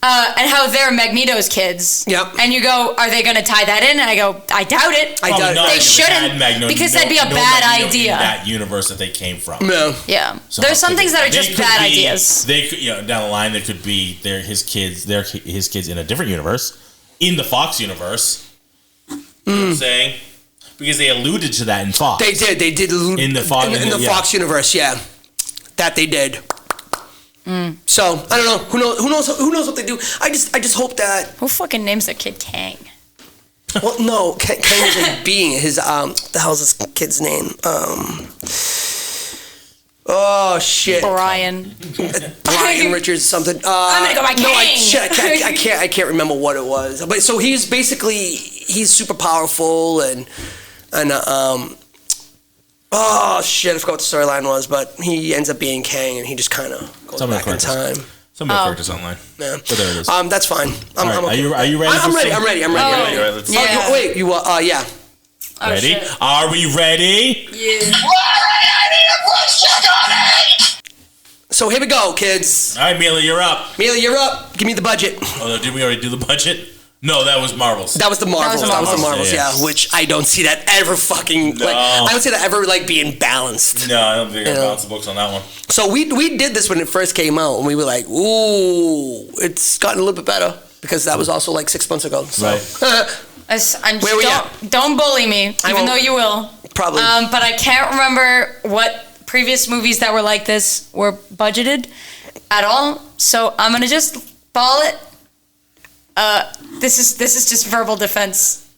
and how they're Magneto's kids. Yep. And you go, are they going to tie that in? And I go, I doubt it. I doubt it. They shouldn't, because that'd be a bad idea. In that universe that they came from. No. Yeah. So There's some things that are they just could bad be- ideas. They could, down the line, there could be his kids in a different universe, in the Fox universe. You know what I'm saying? Because they alluded to that in Fox. They did. They did In the Fox- in the yeah. Fox universe. Yeah, that they did. So I don't know. Who knows what they do? I just hope that. Who fucking names their kid Kang? Well, no, Kang is a being. His the hell's this kid's name? Oh shit. Brian. Brian Richards something. I'm gonna go by No, Kang. I can't remember what it was. But so he's super powerful and oh shit, I forgot what the storyline was, but he ends up being Kang and he just kind of goes Some of back the in time. Some of the characters online. Yeah. But there it is. That's fine. I'm All right, okay. are you ready? I'm for ready. some- I'm ready. All right, let's Yeah. Oh, wait, you yeah. Oh, ready? shit. Are we ready? Yeah. So here we go, kids. All right, Mila, you're up. Mila, you're up. Give me the budget. Oh, did we already do the budget? No, that was Marvel's. That was the Marvels. That was the Marvels. yeah. Yeah, which I don't see that ever fucking. No. Like, I don't see that ever like being balanced. No, I don't think I balanced the books on that one. So we did this when it first came out, and we were like, ooh, it's gotten a little bit better because that was also like 6 months ago. So. Right. Where we Don't bully me, even won't. though you will. Probably. But I can't remember what previous movies that were like this were budgeted at all. So I'm gonna just ball it. This is just verbal defense.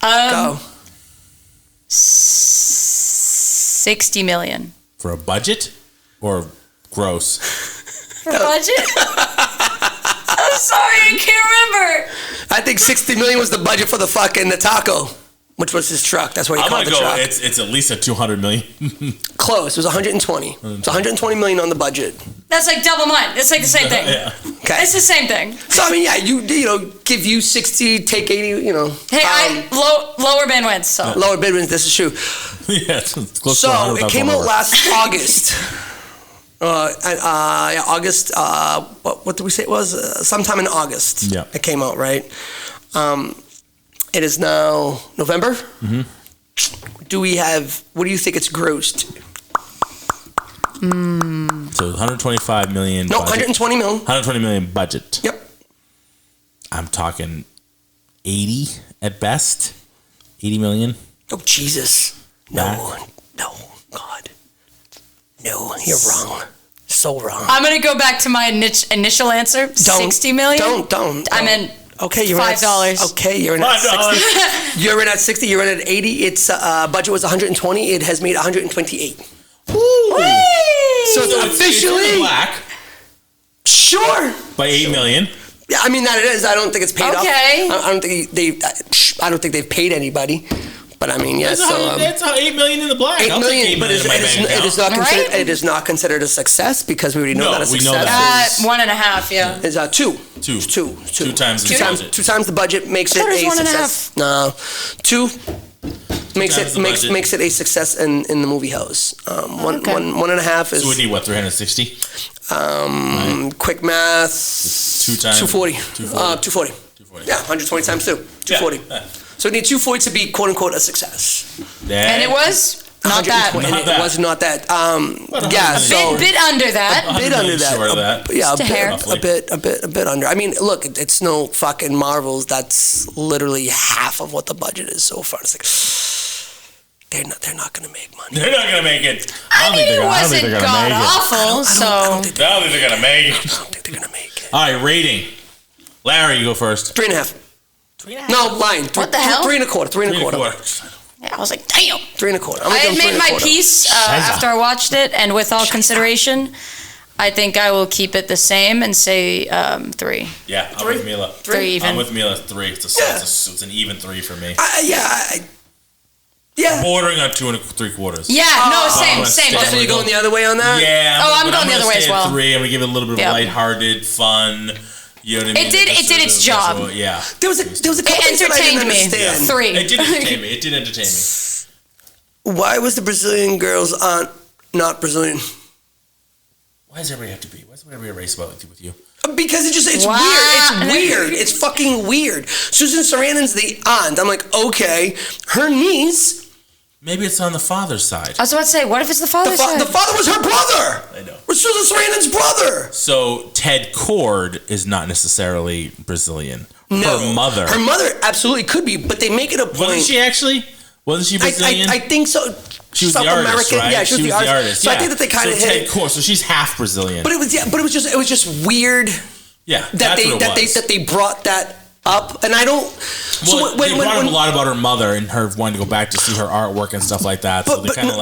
Go. 60 million For a budget or gross? for budget. I'm sorry, I can't remember. I think 60 million was the budget for the taco, which was his truck. That's what he I'm called gonna the go. truck. It's at least a 200 million. Close. It was 120. It's 120 million on the budget. That's like double mine. It's like the same thing. Yeah. Okay. It's the same thing. So I mean, yeah, you give you 60, take 80. Hey, lower band wins. So Lower bid wins. This is true. Yeah, it's close to So 100,000 it came out more. last August. August. What did we say it was? Sometime in August. Yeah. It came out, right? It is now November. Mm-hmm. What do you think it's grossed? So 125 million. No, budget. 120 mil. 120 million budget. Yep. I'm talking 80 at best. 80 million. Oh, Jesus. No, God. No, you're wrong. So wrong. I'm gonna go back to my initial answer. 60 million. Don't. I meant okay, you're $5. Okay, you're in at $5. 60. You're in at 60. You're in at 80. Its budget was 120. It has made 128. Woo! So it's officially in the black sure. by 8 million. Yeah, I mean that it is. I don't think it's paid off. Okay. I don't think they've paid anybody. But I mean, yes. That's 8 million in the black. 8 million, but it is not considered a success because we already know that a success. We know that. 1.5, yeah. Is two. Two times the budget. 2 times the budget makes it a success. No, 2 makes it a success in the movie house. 1.5 is. So we need what, 360? Quick math. 2 times 240. 240. Yeah, 120 times 2. 240. Yeah. So we need 240 to be quote unquote a success. And it was not that. It was not that. Yeah, so bit under that. A bit under that. Short of that. Yeah, a bit under. I mean, look, it's no fucking Marvels. That's literally half of what the budget is so far. It's like they're not gonna make money. They're not gonna make it. I mean, it wasn't god awful. So I don't think they're gonna make it. I don't think they're gonna make it. All right, rating. Larry, you go first. 3.5. No, lying. What the hell? 3.25. 3.25. Yeah, I was like, damn. 3.25. I had made my peace after I watched it, and with all consideration, I think I will keep it the same and say 3. Yeah, I'm with Mila. 3 even. I'm with Mila. 3. It's an even 3 for me. Yeah. Bordering on 2 3/4. Yeah, no, same. So you're going the other way on that? Yeah. I'm going the other way as well. 3. I'm gonna give it a little bit of lighthearted, fun. You know what I mean? It did its job. Yeah. There was a couple things that I didn't understand. Me. 3. It did entertain me. Why was the Brazilian girl's aunt not Brazilian? Why does everybody have to be? Why does everybody have a race with you? Because it's weird. It's weird. It's fucking weird. Susan Sarandon's the aunt. I'm like, okay. Her niece. Maybe it's on the father's side. I was about to say, what if it's the father's side? The father was her brother. I know. Was Susan Sarandon's brother. So Ted Cord is not necessarily Brazilian. No. Her mother absolutely could be, but they make it a point. Wasn't she actually? Wasn't she Brazilian? I think so. She was South the artist, American. right? Yeah, she was the artist. So I think that they kind of hit Ted Cord. So she's half Brazilian. But it was just weird. Yeah, that they brought that up, and I don't. Well, they brought up a lot about her mother and her wanting to go back to see her artwork and stuff like that. So they kind of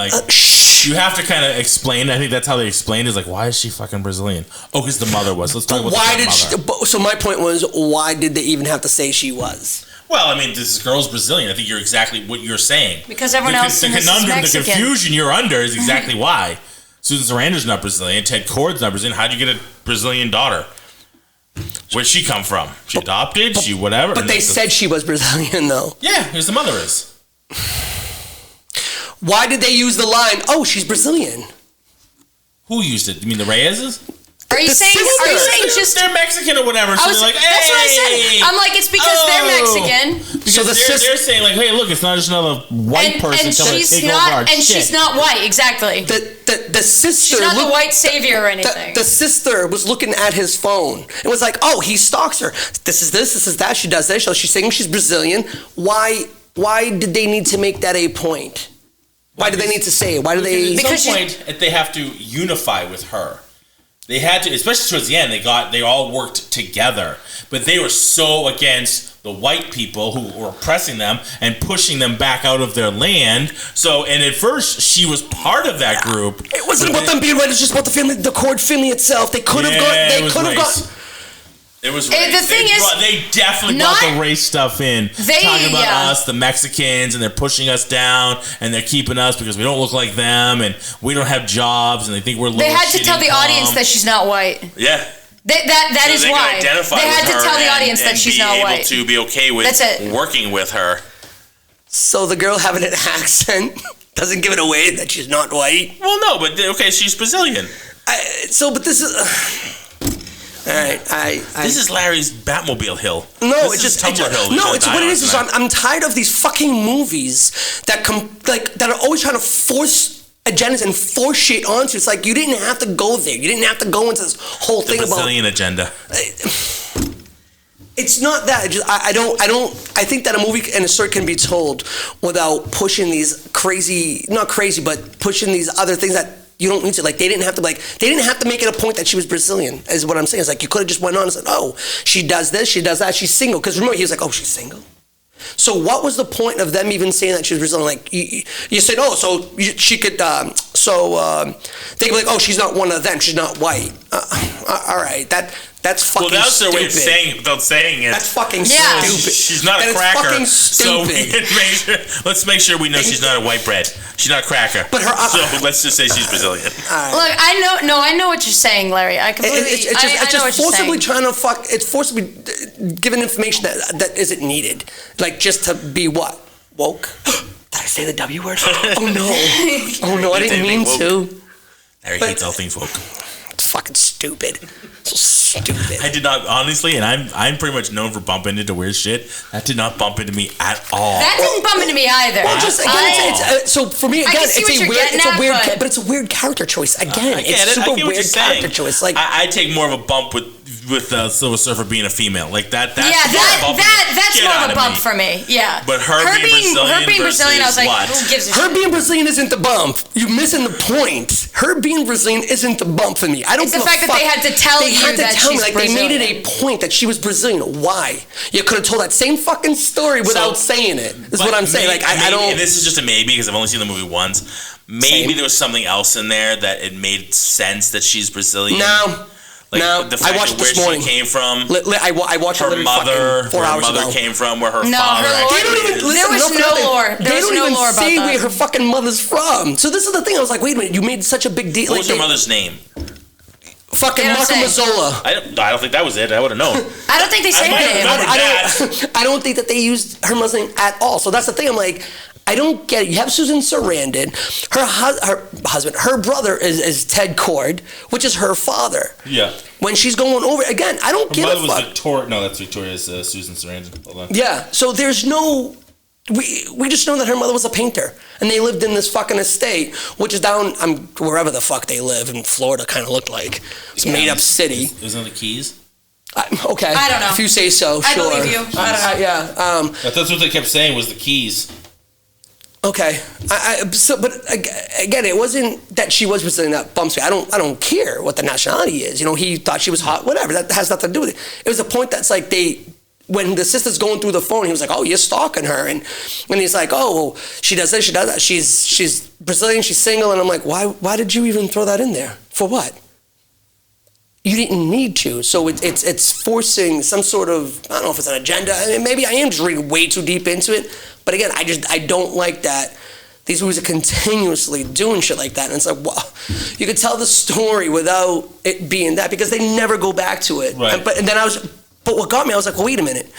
you have to kind of explain. I think that's how they explained. Is like, why is she fucking Brazilian? Oh, because the mother was. Let's talk about why did mother. So my point was, why did they even have to say she was? Well, I mean, this girl's Brazilian. I think you're exactly what you're saying. Because everyone else the conundrum, the confusion you're under is exactly why. Susan Sarandon's not Brazilian. Ted Cord's not Brazilian. How'd you get a Brazilian daughter? Where'd she come from? She adopted? She whatever? But they said she was Brazilian, though. Yeah, here's the mother is. Why did they use the line, oh, she's Brazilian? Who used it? You mean the Reyes's? Are you saying just they're Mexican or whatever? So they're like, hey. That's what I said. I'm like, it's because they're Mexican. Because they're saying like, hey, look, it's not just another white person coming to take over our shit. And she's not white, exactly. The sister. She's not the white savior or anything. The sister was looking at his phone. It was like, oh, he stalks her. This is that. She does this. So she's saying she's Brazilian. Why did they need to make that a point? Why do they need to say it? Why do they? At some point, they have to unify with her. They had to, especially towards the end. They all worked together, but they were so against the white people who were oppressing them and pushing them back out of their land. So, and at first, she was part of that group. It wasn't about them being white. It's just about the family, the Cord family itself. They could have gone. They could have gone. It was race. The thing is, they definitely brought the race stuff in. Talking about us, the Mexicans, and they're pushing us down, and they're keeping us because we don't look like them, and we don't have jobs, and they think we're low. They had to tell the audience that she's not white. Yeah. That is why. They had to tell the audience that she's not white. To be okay with working with her. So the girl having an accent doesn't give it away that she's not white? Well, no, but okay, she's Brazilian. But this is... All right, this is Larry's Batmobile hill. No, this it's is Tumblr hill. No, it's what it is. I'm tired of these fucking movies that that are always trying to force agendas and force shit onto. It's like you didn't have to go there. You didn't have to go into this whole thing about the Brazilian agenda. It's not that. I think that a movie and a story can be told without pushing these not crazy, but pushing these other things that. You don't need to, they didn't have to make it a point that she was Brazilian, is what I'm saying. It's like, you could have just went on and said, oh, she does this, she does that, she's single. Because remember, he was like, oh, she's single. So what was the point of them even saying that she was Brazilian? Like, you said, oh, so she could, they could be like, oh, she's not one of them, she's not white. All right, That's fucking Well, that's their way of stupid. saying it without saying it. That's fucking Yeah. stupid. She's not That a is cracker. fucking So we stupid. can make sure, let's make sure we know she's not a white bread. She's not a cracker. But her- so let's just say she's Brazilian. Look, I know what you're saying, Larry. I completely. It's just, I know just what you're forcibly saying. trying to fuck. It's forcibly giving information that isn't needed, like just to be what woke. Did I say the W word? Oh no, I didn't mean to. Larry But- hates all things woke. It's fucking stupid. So stupid. I did not, honestly, and I'm pretty much known for bumping into weird shit. That did not bump into me at all. That didn't bump into me either. Well, just again, so for me, again, can see what you're getting at, but it's a weird character choice. Again, I get it's it. I super get what weird you're saying. character choice. Like I take more of a bump with Silver Surfer being a female. Like that's that's get more out of a bump for me. Yeah. But her being Brazilian, I was like, what? who gives a her shit? being Brazilian isn't the bump. You're missing the point. Her being Brazilian isn't the bump for me. I don't It's the give a fact that fuck. they had to tell They you had to that tell me, she's like they made it Brazilian. a point that she was Brazilian. Why? You could have told that same fucking story without saying it. Is what I'm saying. Like I don't. And this is just a maybe because I've only seen the movie once. Maybe Same. there was something else in there that it made sense that she's Brazilian. No. Like No, the fact I watched that where this morning. she came from. I watched it Her literally mother, fucking 4 where her hours mother ago. came from, where her No, father her actually They don't even is. listen. There was enough no of it. lore. They There was don't no even lore about say that. where her fucking mother's from. So this is the thing. I was like, wait a minute. You made such a big deal. What Like was her they- mother's name? Fucking They don't Marco say. Mazzola. I don't think that was it. I would have known. I don't think they say might have it. remembered. I don't think that they used her mother's name at all. So that's the thing. I'm like, I don't get it. You have Susan Sarandon. Her brother is Ted Cord, which is her father. Yeah. When she's going over again, I don't give a fuck. Victoria. No, that's Victoria's Susan Sarandon. Hold on. Yeah. So there's no. We just know that her mother was a painter, and they lived in this fucking estate, which is down wherever the fuck they live in Florida. Kind of looked like it's a made up city. Isn't it the Keys? Okay. I don't know. If you say so, I sure. believe you. I don't know. Yeah. That's what they kept saying was the Keys. Okay, but again, it wasn't that she was Brazilian that bumps me. I don't care what the nationality is. You know, he thought she was hot. Whatever. That has nothing to do with it. It was a point that's like when the sister's going through the phone, he was like, "Oh, you're stalking her," and he's like, "Oh, well, she does this, she does that. She's Brazilian, she's single," and I'm like, "Why did you even throw that in there? For what? You didn't need to." So it's forcing some sort of, I don't know if it's an agenda. I mean, maybe I am just reading way too deep into it. But again, I don't like that these movies are continuously doing shit like that. And it's like, wow, you could tell the story without it being that because they never go back to it. Right. But what got me, I was like, well, wait a minute.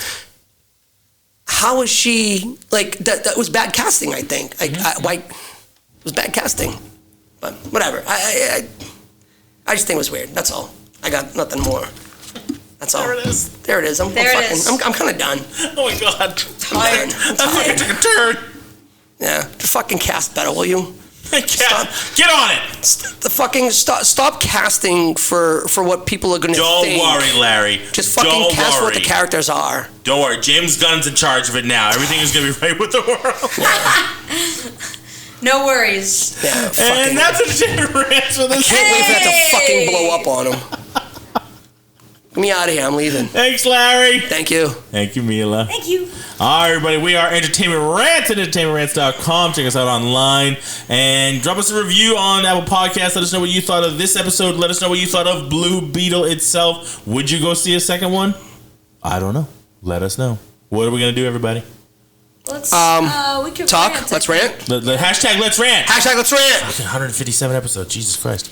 How is she, like, that was bad casting, I think. It was bad casting. But whatever. I just think it was weird. That's all. I got nothing more. That's all. There it is. There it is. I'm kind of done. Oh my god. Tired. I'm That fucking tired. took a turn. Yeah. Just fucking cast better, will you? Get on it. Stop casting for what people are going to think. Don't worry, Larry. Just fucking cast what the characters are. Don't worry. James Gunn's in charge of it now. Everything is going to be right with the world. No worries. Yeah, And that's a Entertainment Rants for this. Can't wait for that to fucking blow up on him. Get me out of here. I'm leaving. Thanks, Larry. Thank you. Thank you, Mila. Thank you. All right, everybody. We are Entertainment Rants at entertainmentrants.com. Check us out online and drop us a review on Apple Podcasts. Let us know what you thought of this episode. Let us know what you thought of Blue Beetle itself. Would you go see a second one? I don't know. Let us know. What are we going to do, everybody? Let's we could Talk. rant, Let's I think. rant. The hashtag Let's Rant. Hashtag let's rant. 157 episodes. Jesus Christ.